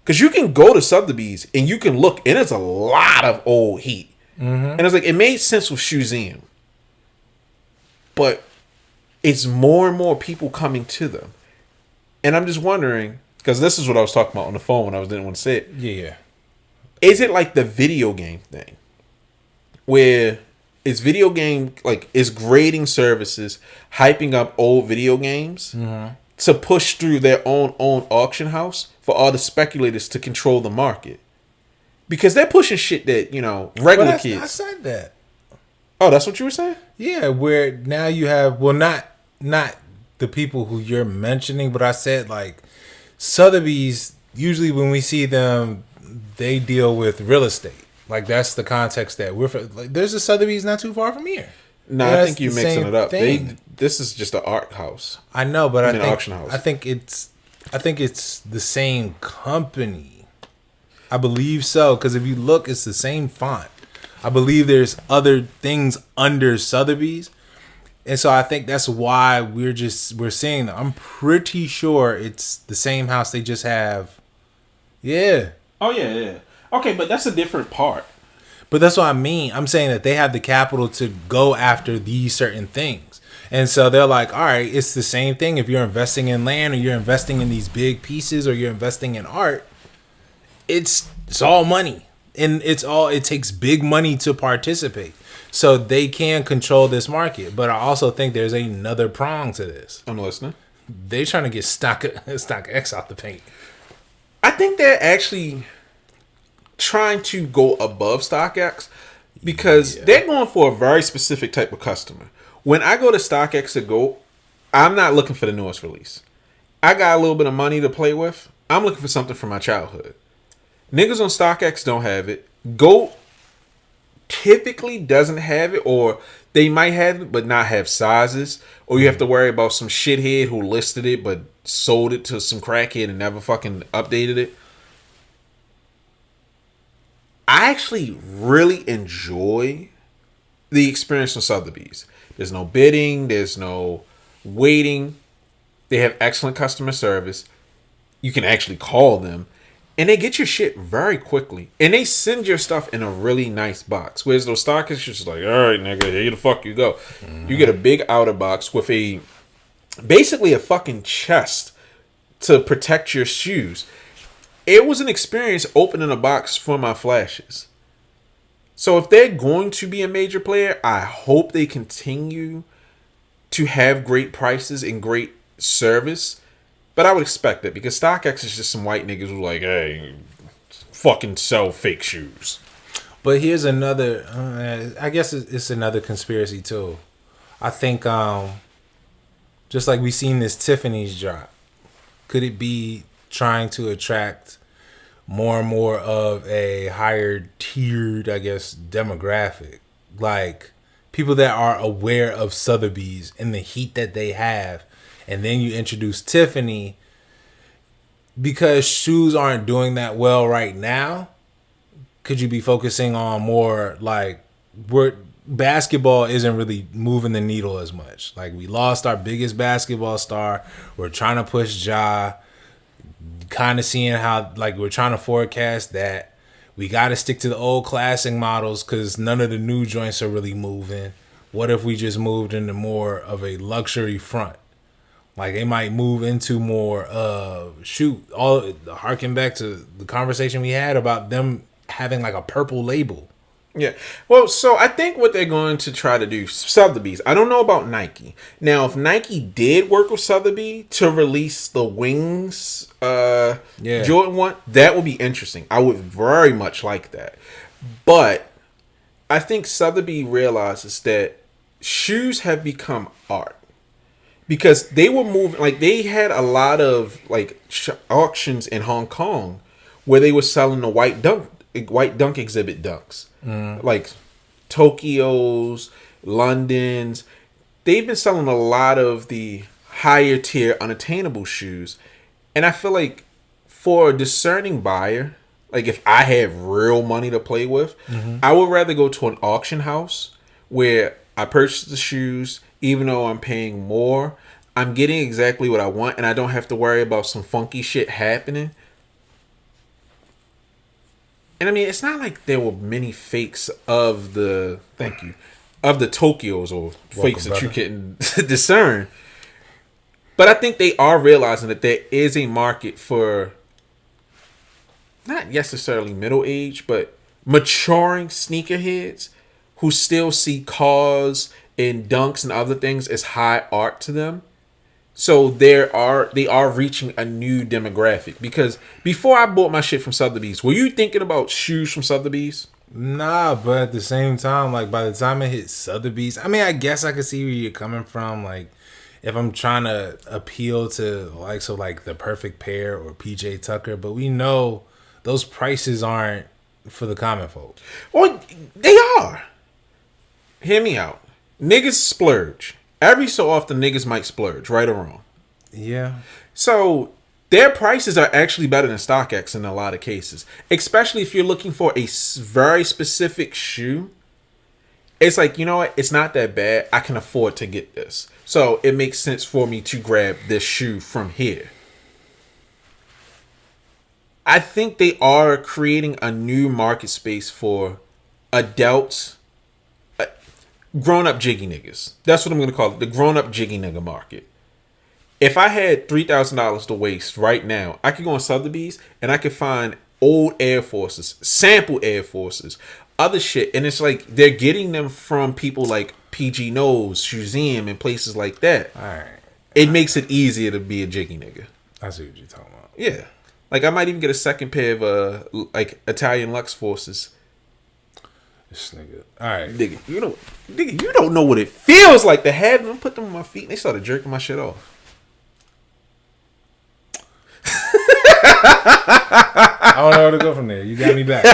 Because you can go to Sotheby's and you can look, and it's a lot of old heat. Mm-hmm. And it's like, it made sense with Shoeseum. But it's more and more people coming to them. And I'm just wondering, because this is what I was talking about on the phone when I didn't want to say it. Yeah. Is it like the video game thing? Where it's video game, like, it's grading services hyping up old video games to push through their own auction house for all the speculators to control the market. Because they're pushing shit that, regular kids. I said that. Oh, that's what you were saying? Yeah, where now you have, well, not the people who you're mentioning, but I said, like, Sotheby's, usually when we see them, they deal with real estate. Like, that's the context that we're like. There's a Sotheby's not too far from here. No, I think you're mixing it up. This is just an art house. I know, but I think auction house. I think it's the same company. I believe so, because if you look, it's the same font. I believe there's other things under Sotheby's, and so I think that's why we're seeing them. I'm pretty sure it's the same house. They just have, yeah. Oh yeah. Okay, but that's a different part. But that's what I mean. I'm saying that they have the capital to go after these certain things. And so they're like, all right, it's the same thing. If you're investing in land or you're investing in these big pieces or you're investing in art, it's all money. And it takes big money to participate. So they can control this market. But I also think there's another prong to this. I'm listening. They're trying to get stock X out the paint. I think they're actually trying to go above StockX because they're going for a very specific type of customer. When I go to StockX to go, I'm not looking for the newest release. I got a little bit of money to play with. I'm looking for something from my childhood. Niggas on StockX don't have it. Go typically doesn't have it, or they might have it but not have sizes, or you have to worry about some shithead who listed it but sold it to some crackhead and never fucking updated it. I actually really enjoy the experience on Sotheby's. There's no bidding. There's no waiting. They have excellent customer service. You can actually call them. And they get your shit very quickly. And they send your stuff in a really nice box. Whereas those stockers, just like, all right, nigga, here the fuck you go. Mm-hmm. You get a big outer box with basically a fucking chest to protect your shoes. It was an experience opening a box for my flashes. So if they're going to be a major player, I hope they continue to have great prices and great service. But I would expect it because StockX is just some white niggas who like, hey, fucking sell fake shoes. But here's another. I guess it's another conspiracy too. I think just like we seen this Tiffany's drop, could it be trying to attract more and more of a higher tiered, I guess, demographic, like people that are aware of Sotheby's and the heat that they have, and then you introduce Tiffany because shoes aren't doing that well right now. Could you be focusing on more like basketball isn't really moving the needle as much? Like we lost our biggest basketball star. We're trying to push Ja. Kind of seeing how like we're trying to forecast that we got to stick to the old classic models because none of the new joints are really moving. What if we just moved into more of a luxury front? Like they might move into more harken back to the conversation we had about them having like a purple label. Yeah. Well, so I think what they're going to try to do, Sotheby's, I don't know about Nike. Now, if Nike did work with Sotheby to release the Wings Jordan 1, that would be interesting. I would very much like that. But I think Sotheby realizes that shoes have become art. Because they were moving, like they had a lot of like auctions in Hong Kong where they were selling the white dunk exhibit dunks. Like Tokyo's, London's. They've been selling a lot of the higher tier unattainable shoes. And I feel like for a discerning buyer, like if I had real money to play with, I would rather go to an auction house where I purchase the shoes, even though I'm paying more, I'm getting exactly what I want and I don't have to worry about some funky shit happening. And I mean, it's not like there were many fakes of the Tokyos or fakes that you can discern. But I think they are realizing that there is a market for not necessarily middle age, but maturing sneakerheads who still see cars and dunks and other things as high art to them. So they are reaching a new demographic. Because before I bought my shit from Sotheby's, were you thinking about shoes from Sotheby's? Nah, but at the same time, like by the time it hit Sotheby's, I mean, I guess I could see where you're coming from. Like, if I'm trying to appeal to like the Perfect Pair or PJ Tucker, but we know those prices aren't for the common folk. Well, they are. Hear me out. Niggas splurge. Every so often, niggas might splurge, right or wrong. Yeah. So their prices are actually better than StockX in a lot of cases, especially if you're looking for a very specific shoe. It's like, you know what? It's not that bad. I can afford to get this. So it makes sense for me to grab this shoe from here. I think they are creating a new market space for adults, grown-up jiggy niggas. That's what I'm going to call it, the grown-up jiggy nigga market. If I had $3,000 to waste right now, I could go on Sotheby's and I could find old Air Forces, sample Air Forces, other shit. And it's like they're getting them from people like PG Nose, Museum, and places like that. All right. It makes it easier to be a jiggy nigga. I see what you're talking about. Yeah. Like I might even get a second pair of like Italian Lux Forces. This nigga. All right. Nigga, you don't know what it feels like to have them. Put them on my feet and they started jerking my shit off. I don't know where to go from there. You got me back.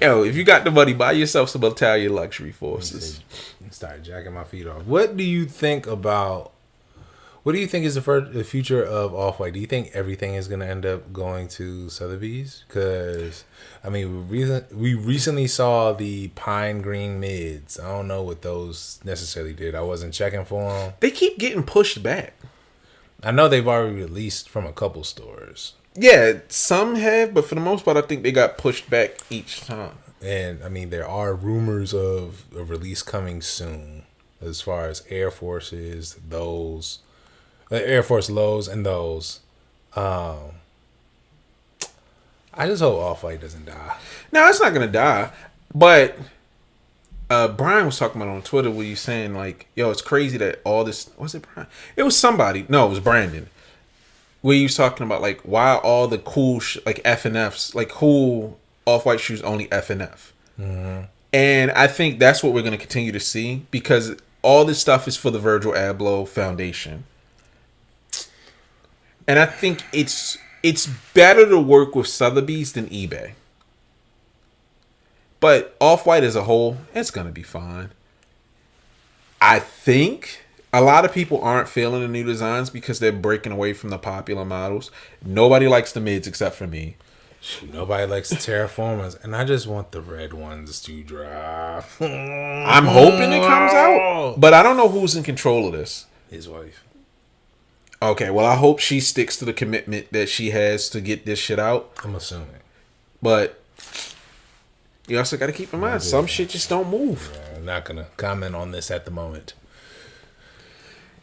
Yo, if you got the money, buy yourself some Italian luxury Forces. Start jacking my feet off. What do you think is the future of Off-White? Do you think everything is going to end up going to Sotheby's? Because, I mean, we recently saw the Pine Green Mids. I don't know what those necessarily did. I wasn't checking for them. They keep getting pushed back. I know they've already released from a couple stores. Yeah, some have, but for the most part, I think they got pushed back each time. And, I mean, there are rumors of a release coming soon as far as Air Forces, those... Air Force lows and those. I just hope Off-White doesn't die. No, it's not gonna die. But Brian was talking about on Twitter where you saying like, yo, it's crazy that all this was it Brian? It was somebody. No, it was Brandon. Where you was talking about like why all the cool like F and Fs, like cool Off-White shoes only F and F. Mm-hmm. And I think that's what we're gonna continue to see because all this stuff is for the Virgil Abloh Foundation. And I think it's better to work with Sotheby's than eBay. But Off-White as a whole, it's going to be fine. I think a lot of people aren't feeling the new designs because they're breaking away from the popular models. Nobody likes the mids except for me. Nobody likes the Terraformers, and I just want the red ones to drop. I'm hoping it comes out, but I don't know who's in control of this. His wife. Okay, well, I hope she sticks to the commitment that she has to get this shit out. I'm assuming. But you also got to keep in mind, some shit just don't move. Yeah, I'm not going to comment on this at the moment.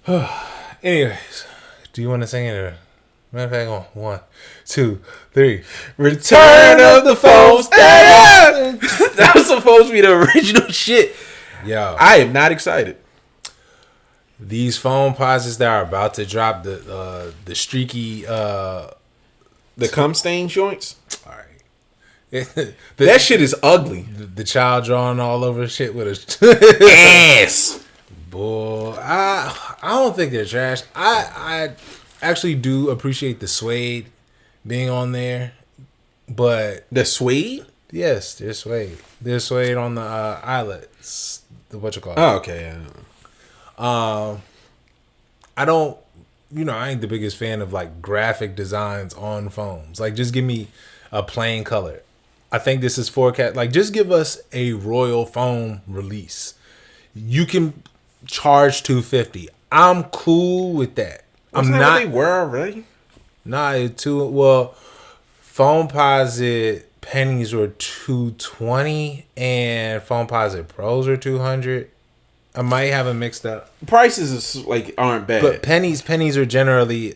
Anyways, do you want to sing it? Or, matter of fact, on 1, 2, 3. Return of the Foes. That was supposed to be the original shit. Yo, I am not excited. These foam posits that are about to drop, the streaky... the cum stain joints? All right. That shit is ugly. The child drawing all over shit with a ass. Boy, I don't think they're trash. I actually do appreciate the suede being on there, but the suede? Yes, there's suede. There's suede on the eyelets. The what you call it? Oh, okay. Yeah. I don't. I ain't the biggest fan of like graphic designs on foams. Like, just give me a plain color. I think this is forecast. Like, just give us a Royal Foam release. You can charge $250. I'm cool with that. Wasn't I'm that not. What they were already. Nah, well, Foamposite pennies were $220 and Foamposite Pros are $200. I might have them mixed up. Prices is like aren't bad, but pennies are generally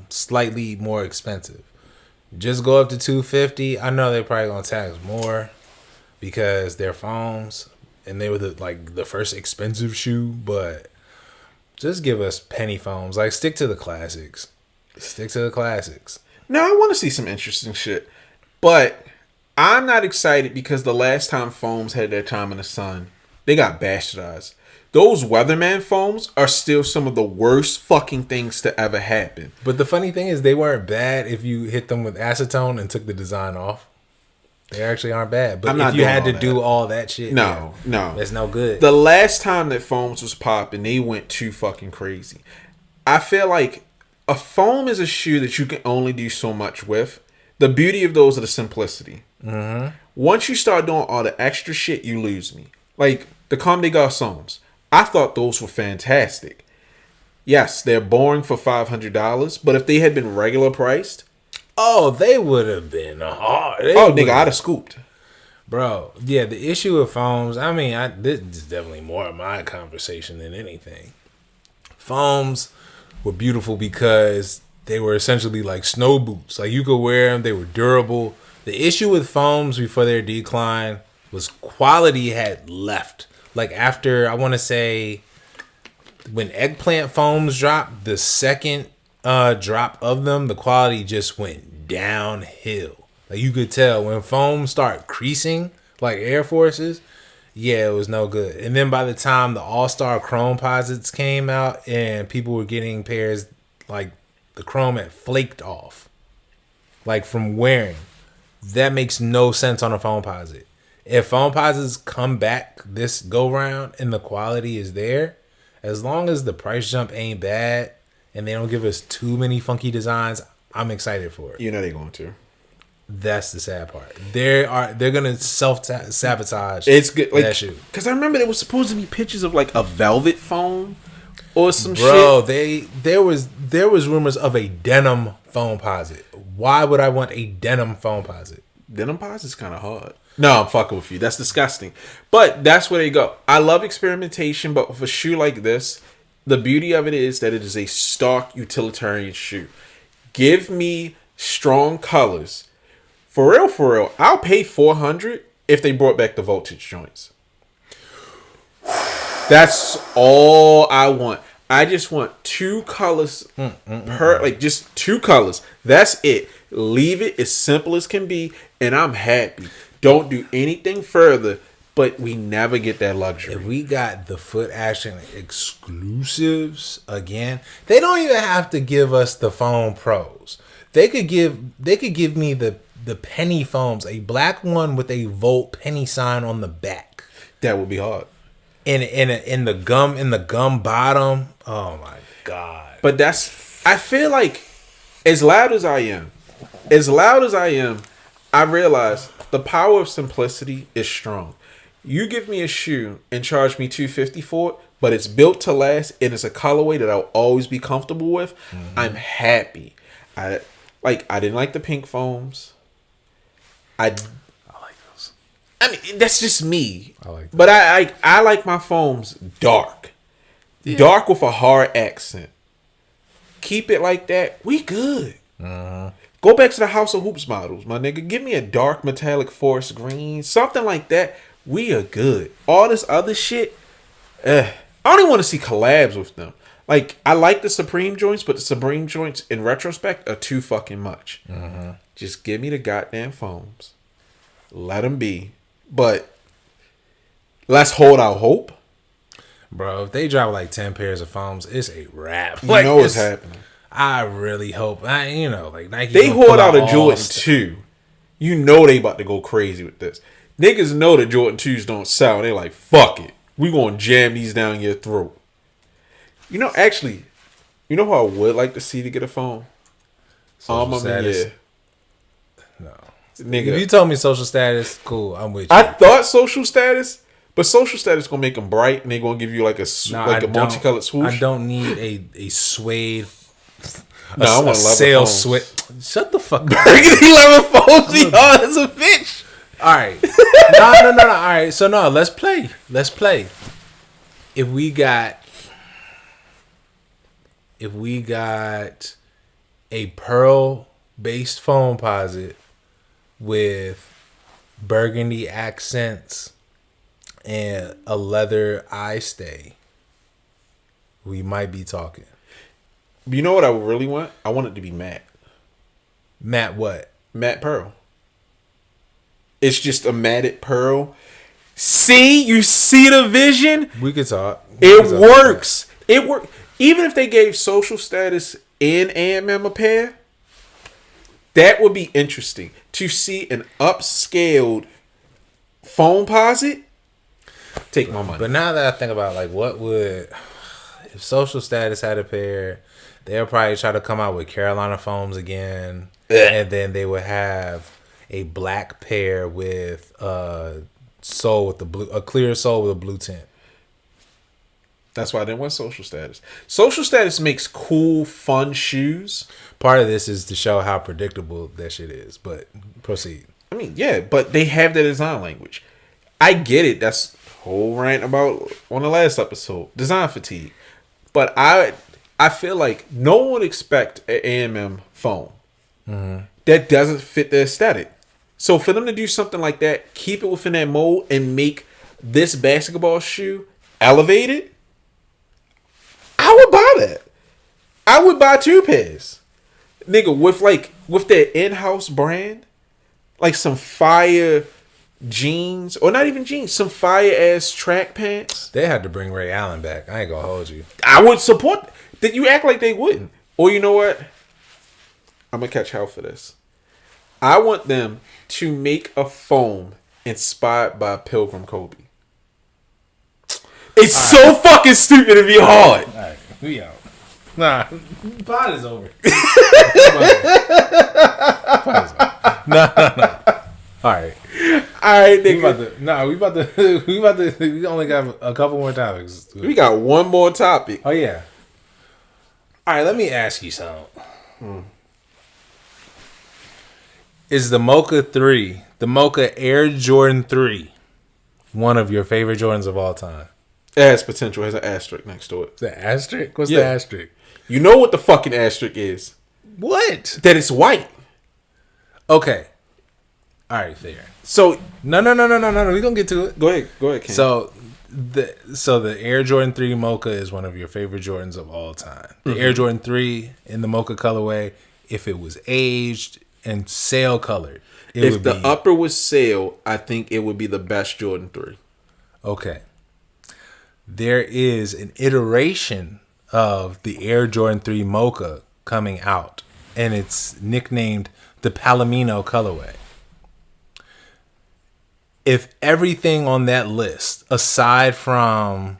slightly more expensive. Just go up to $250. I know they're probably gonna tax more because they're foams and they were the first expensive shoe. But just give us penny foams. Like, stick to the classics. Stick to the classics. No, I want to see some interesting shit, but I'm not excited because the last time foams had their time in the sun, they got bastardized. Those Weatherman foams are still some of the worst fucking things to ever happen. But the funny thing is, they weren't bad if you hit them with acetone and took the design off. They actually aren't bad. But if you had to do all that shit, no, that's no good. The last time that foams was popping, they went too fucking crazy. I feel like a foam is a shoe that you can only do so much with. The beauty of those are the simplicity. Mm-hmm. Once you start doing all the extra shit, you lose me. Like the Comme des Garçons. I thought those were fantastic. Yes, they're boring for $500, but if they had been regular priced, they would have been hard. Nigga, I'd have scooped. Bro, yeah, the issue with foams, I mean, this is definitely more of my conversation than anything. Foams were beautiful because they were essentially like snow boots. Like, you could wear them, they were durable. The issue with foams before their decline was quality had left. Like, after, I want to say, when eggplant foams dropped, the second drop of them, the quality just went downhill. Like, you could tell when foams start creasing, like Air Forces, yeah, it was no good. And then by the time the All-Star Chrome posits came out and people were getting pairs, like, the chrome had flaked off, like, from wearing. That makes no sense on a foam posit. If foam posits come back this go round and the quality is there, as long as the price jump ain't bad and they don't give us too many funky designs, I'm excited for it. You know they're going to. That's the sad part. They're gonna self-sabotage. It's good, like, that shoe. Because I remember there was supposed to be pictures of like a velvet foam or some shit. Bro, there was rumors of a denim foam posit. Why would I want a denim foam posit? Denim posit's kind of hard. No, I'm fucking with you. That's disgusting. But that's where they go. I love experimentation, but with a shoe like this, the beauty of it is that it is a stark utilitarian shoe. Give me strong colors For real, I'll pay $400 if they brought back the voltage joints. That's all I want. I just want 2 colors per, like just 2 colors. That's it. Leave it as simple as can be, and I'm happy. Don't do anything further, but we never get that luxury. If we got the foot action exclusives again, they don't even have to give us the foam pros. They could give me the penny foams, a black one with a Volt penny sign on the back. That would be hard. In the gum bottom. Oh my god. But I feel like as loud as I am, I realize the power of simplicity is strong. You give me a shoe and charge me $250 for it, but it's built to last and it's a colorway that I'll always be comfortable with. I'm happy. I didn't like the pink foams. I like those. I mean, that's just me. I like that. But I like my foams dark. Yeah. Dark with a hard accent. Keep it like that. We good. Go back to the House of Hoops models, my nigga. Give me a dark metallic forest green. Something like that. We are good. All this other shit, I don't even want to see collabs with them. Like, I like the Supreme joints, but the Supreme joints, in retrospect, are too fucking much. Just give me the goddamn foams. Let them be. But let's hold out hope. Bro, if they drop like 10 pairs of foams, it's a wrap. You know what's happening. I really hope. Like Nike. They hold out a Jordan 2. You know they about to go crazy with this. Niggas know that Jordan 2s don't sell. They're like, fuck it. We gonna jam these down your throat. You know, actually, you know who I would like to see to get a phone? Social status? Yeah. No. Nigga. If you told me social status, cool, I'm with you. I thought social status, but social status gonna make them bright and they gonna give you like a multicolored swoosh. I don't need a suede. No, I want sail suede. Shut the fuck up. Burgundy leather phones, y'all. That's a bitch. All right. No. All right. So no, let's play. If we got a pearl-based foam posit with burgundy accents and a leather eye stay, we might be talking. You know what I really want? I want it to be matte. Matte what? Matte pearl. It's just a matted pearl. See? You see the vision? We could talk. It works. It works. Even if they gave social status and AMM a pair, that would be interesting. To see an upscaled phone posit, take my money. But now that I think about like what would, if social status had a pair, they'll probably try to come out with Carolina foams again. And then they would have a black pair with a clear sole with a blue tint. That's why I didn't want social status. Social status makes cool, fun shoes. Part of this is to show how predictable that shit is, but proceed. I mean, yeah, but they have their design language. I get it. That's the whole rant about on the last episode, design fatigue. But I feel like no one would expect an AMM phone that doesn't fit the aesthetic. So for them to do something like that, keep it within that mold and make this basketball shoe elevated, I would buy that. I would buy 2 pairs. Nigga, with their in-house brand, like some fire jeans, or not even jeans, some fire-ass track pants. They had to bring Ray Allen back. I ain't gonna hold you. I would support that. You act like they wouldn't. Or you know what? I'm gonna catch hell for this. I want them to make a foam inspired by Pilgrim Kobe. It's so fucking stupid to be hard. All right, we out. Nah, pod is over. No. All right, nigga. We only got a couple more topics. We got one more topic. Oh yeah. All right, let me ask you something. Is the Mocha 3, the Mocha Air Jordan 3, one of your favorite Jordans of all time? It has potential. It has an asterisk next to it. The asterisk? What's the asterisk? You know what the fucking asterisk is? What? That it's white. Okay. All right, fair. So No. We're gonna get to it. go ahead, Ken. So the Air Jordan 3 Mocha is one of your favorite Jordans of all time. The Air Jordan 3 in the Mocha colorway, if it was aged and sail colored, if the upper was sail, I think it would be the best Jordan 3. Okay. There is an iteration of the Air Jordan 3 Mocha coming out, and it's nicknamed the Palomino colorway. If everything on that list, aside from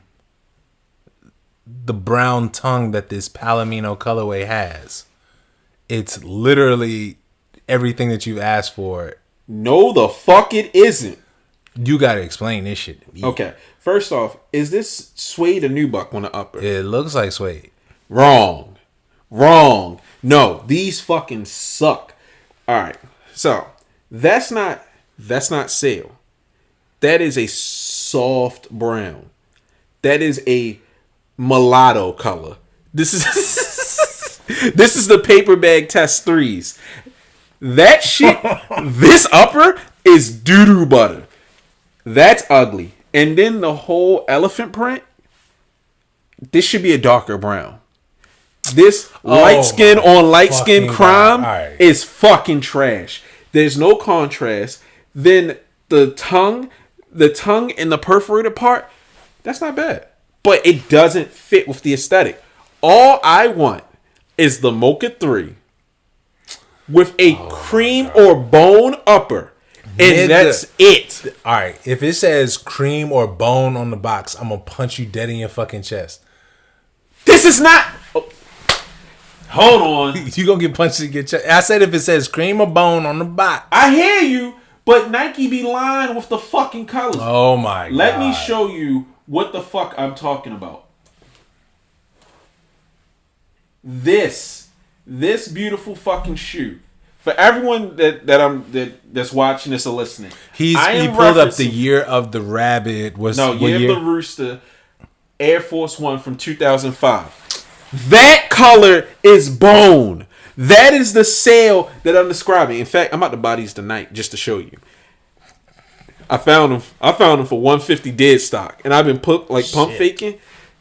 the brown tongue that this Palomino colorway has, it's literally everything that you've asked for. No, the fuck it isn't. You gotta explain this shit to me. Okay, first off, is this suede or nubuck on the upper? It looks like suede. Wrong. No, these fucking suck. All right, so that's not sail. That is a soft brown. That is a mulatto color. This is this is the paper bag test 3s. That shit, this upper is doo-doo butter. That's ugly. And then the whole elephant print, this should be a darker brown. This light skin on light skin crime is fucking trash. There's no contrast. Then the tongue and the perforated part, that's not bad. But it doesn't fit with the aesthetic. All I want is the Mocha 3 with a cream or bone upper. And that's it. All right. If it says cream or bone on the box, I'm going to punch you dead in your fucking chest. This is not... Oh. Hold on. You going to get punched in your chest. I said if it says cream or bone on the box. I hear you, but Nike be lying with the fucking colors. Oh, my God. Let me show you what the fuck I'm talking about. This beautiful fucking shoe. For everyone that's watching this or listening, he pulled up the year of the rabbit. Year of the rooster, Air Force One from 2005. That color is bone. That is the sail that I'm describing. In fact, I'm about to buy these tonight just to show you. I found them for $150 dead stock, and I've been pump faking.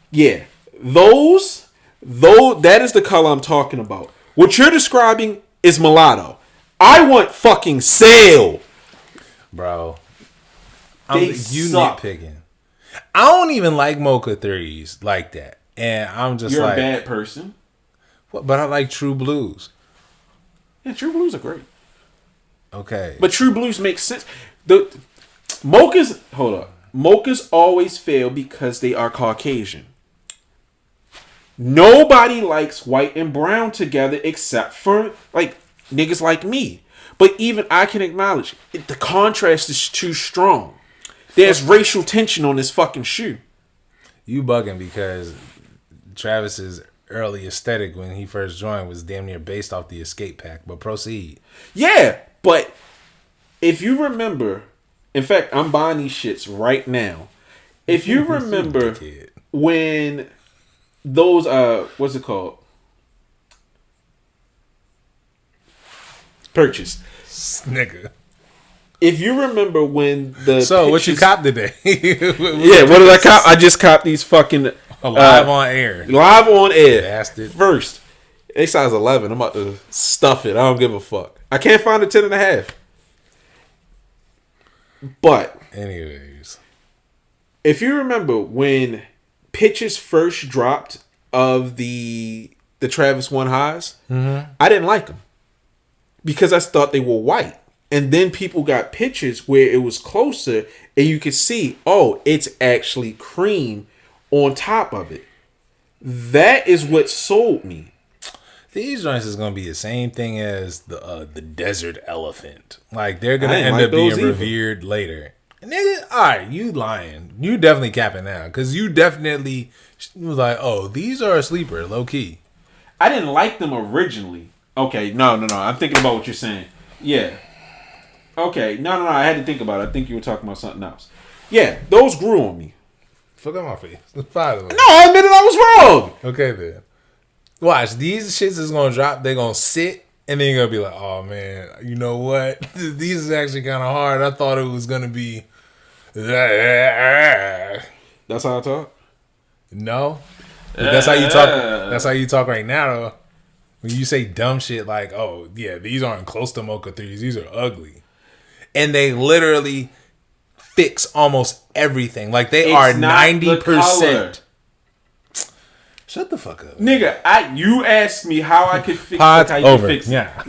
Yeah, that is the color I'm talking about. What you're describing is mulatto. I want fucking sail. Bro. You nitpicking. I don't even like Mocha 3s like that. And I'm just You're a bad person. What, but I like True Blues. Yeah, True Blues are great. Okay. But True Blues make sense. The Mochas always fail because they are Caucasian. Nobody likes white and brown together except for niggas like me. But even I can acknowledge the contrast is too strong. There's racial tension on this fucking shoe. You bugging because Travis's early aesthetic when he first joined was damn near based off the Escape Pack. But proceed. Yeah, but if you remember, in fact, I'm buying these shits right now. If you remember when those what's it called? Purchased. Nigga. If you remember when what you copped today? Yeah, what did I cop? I just copped these fucking live on air. Live on air. Bastard. First, they size 11. I'm about to stuff it. I don't give a fuck. I can't find a 10.5. But anyways, if you remember when pitches first dropped of the Travis One highs, I didn't like them because I thought they were white. And then people got pictures where it was closer and you could see, oh, it's actually cream on top of it. That is what sold me. These joints is gonna be the same thing as the desert elephant. Like they're gonna end up being revered later. Nigga, all right, you lying. You definitely capping now because you definitely was like, oh, these are a sleeper, low key. I didn't like them originally. Okay, no. I'm thinking about what you're saying. Yeah. Okay, no. I had to think about it. I think you were talking about something else. Yeah, those grew on me. Fuck on my face. 5 of them. No, I admitted I was wrong. Okay then. Watch, these shits is gonna drop. They're gonna sit And then you're gonna be like, oh man, you know what? These is actually kind of hard. I thought it was gonna be. That's how I talk. No, but that's how you talk. That's how you talk right now, though. When you say dumb shit like, "Oh yeah, these aren't close to mocha threes. These are ugly," and they literally fix almost everything. Like they are 90%. Shut the fuck up, nigga. You asked me how I could fix Pod's how you over. Fix it. Yeah.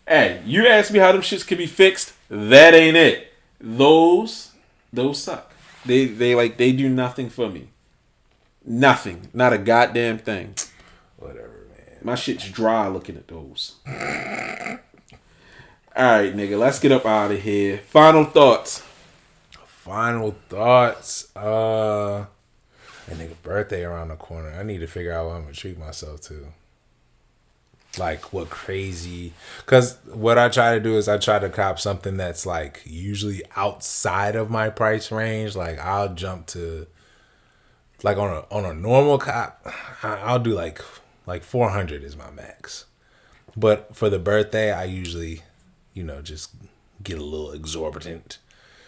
Hey, you asked me how them shits could be fixed. That ain't it. Those suck. They do nothing for me. Nothing. Not a goddamn thing. Whatever, man. My shit's dry looking at those. Alright, nigga. Let's get up out of here. Final thoughts. Final thoughts. A nigga birthday around the corner. I need to figure out what I'm gonna treat myself to. Like what crazy, because what I try to do is I try to cop something that's like usually outside of my price range. Like I'll jump to like on a normal cop, I'll do like 400 is my max. But for the birthday, I usually, just get a little exorbitant.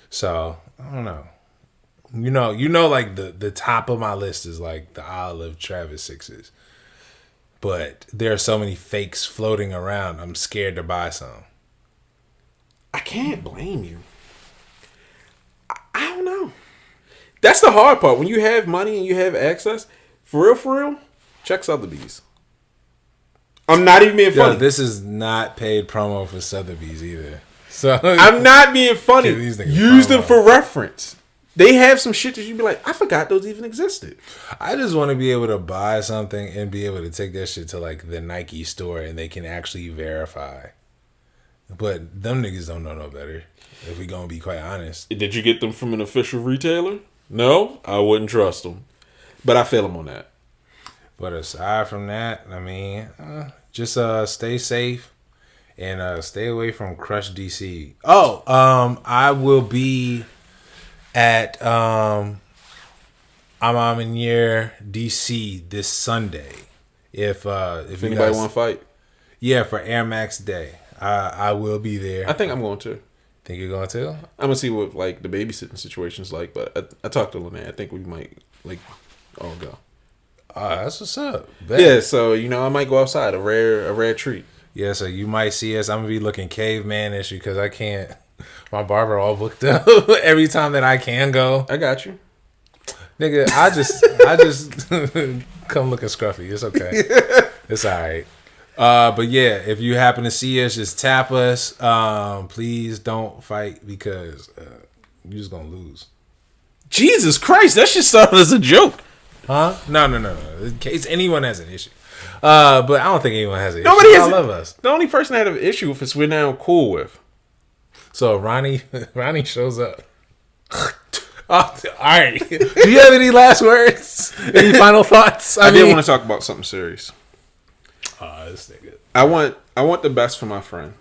So I don't know. Like the top of my list is like the Olive Travis 6s. But there are so many fakes floating around. I'm scared to buy some. I can't blame you. I don't know. That's the hard part. When you have money and you have access, for real, check Sotheby's. I'm not even being funny. This is not paid promo for Sotheby's either. So I'm not being funny. Use them for reference. They have some shit that you'd be like, I forgot those even existed. I just want to be able to buy something and be able to take that shit to like the Nike store and they can actually verify. But them niggas don't know no better, if we gonna be quite honest. Did you get them from an official retailer? No, I wouldn't trust them. But I feel them on that. But aside from that, I mean, just stay safe and stay away from Crushed DC. I will be at I'm in year DC this Sunday. If anybody want to fight, for Air Max Day, I will be there. I think I'm going to. Think you're going to? I'm gonna see what like the babysitting situation's like, but I talked to Lynette. I think we might all go. That's what's up. Bet. Yeah, so I might go outside. A rare treat. Yeah, so you might see us. I'm gonna be looking cavemanish because I can't. My barber all booked up every time that I can go. I got you, nigga. I just come looking scruffy. It's okay. It's all right. But yeah, if you happen to see us, just tap us. Please don't fight because you're just gonna lose. Jesus Christ, that shit started as a joke. Huh? No. In case anyone has an issue. But I don't think anyone has an issue. I love us. The only person I had an issue with is we're now cool with. So Ronnie shows up. All right. Do you have any last words? Any final thoughts? I did want to talk about something serious. This nigga. I want the best for my friend,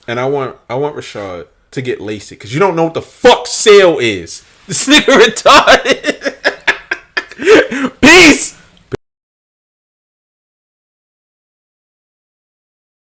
and I want Rashad to get LASIK because you don't know what the fuck sale is. This nigga retarded.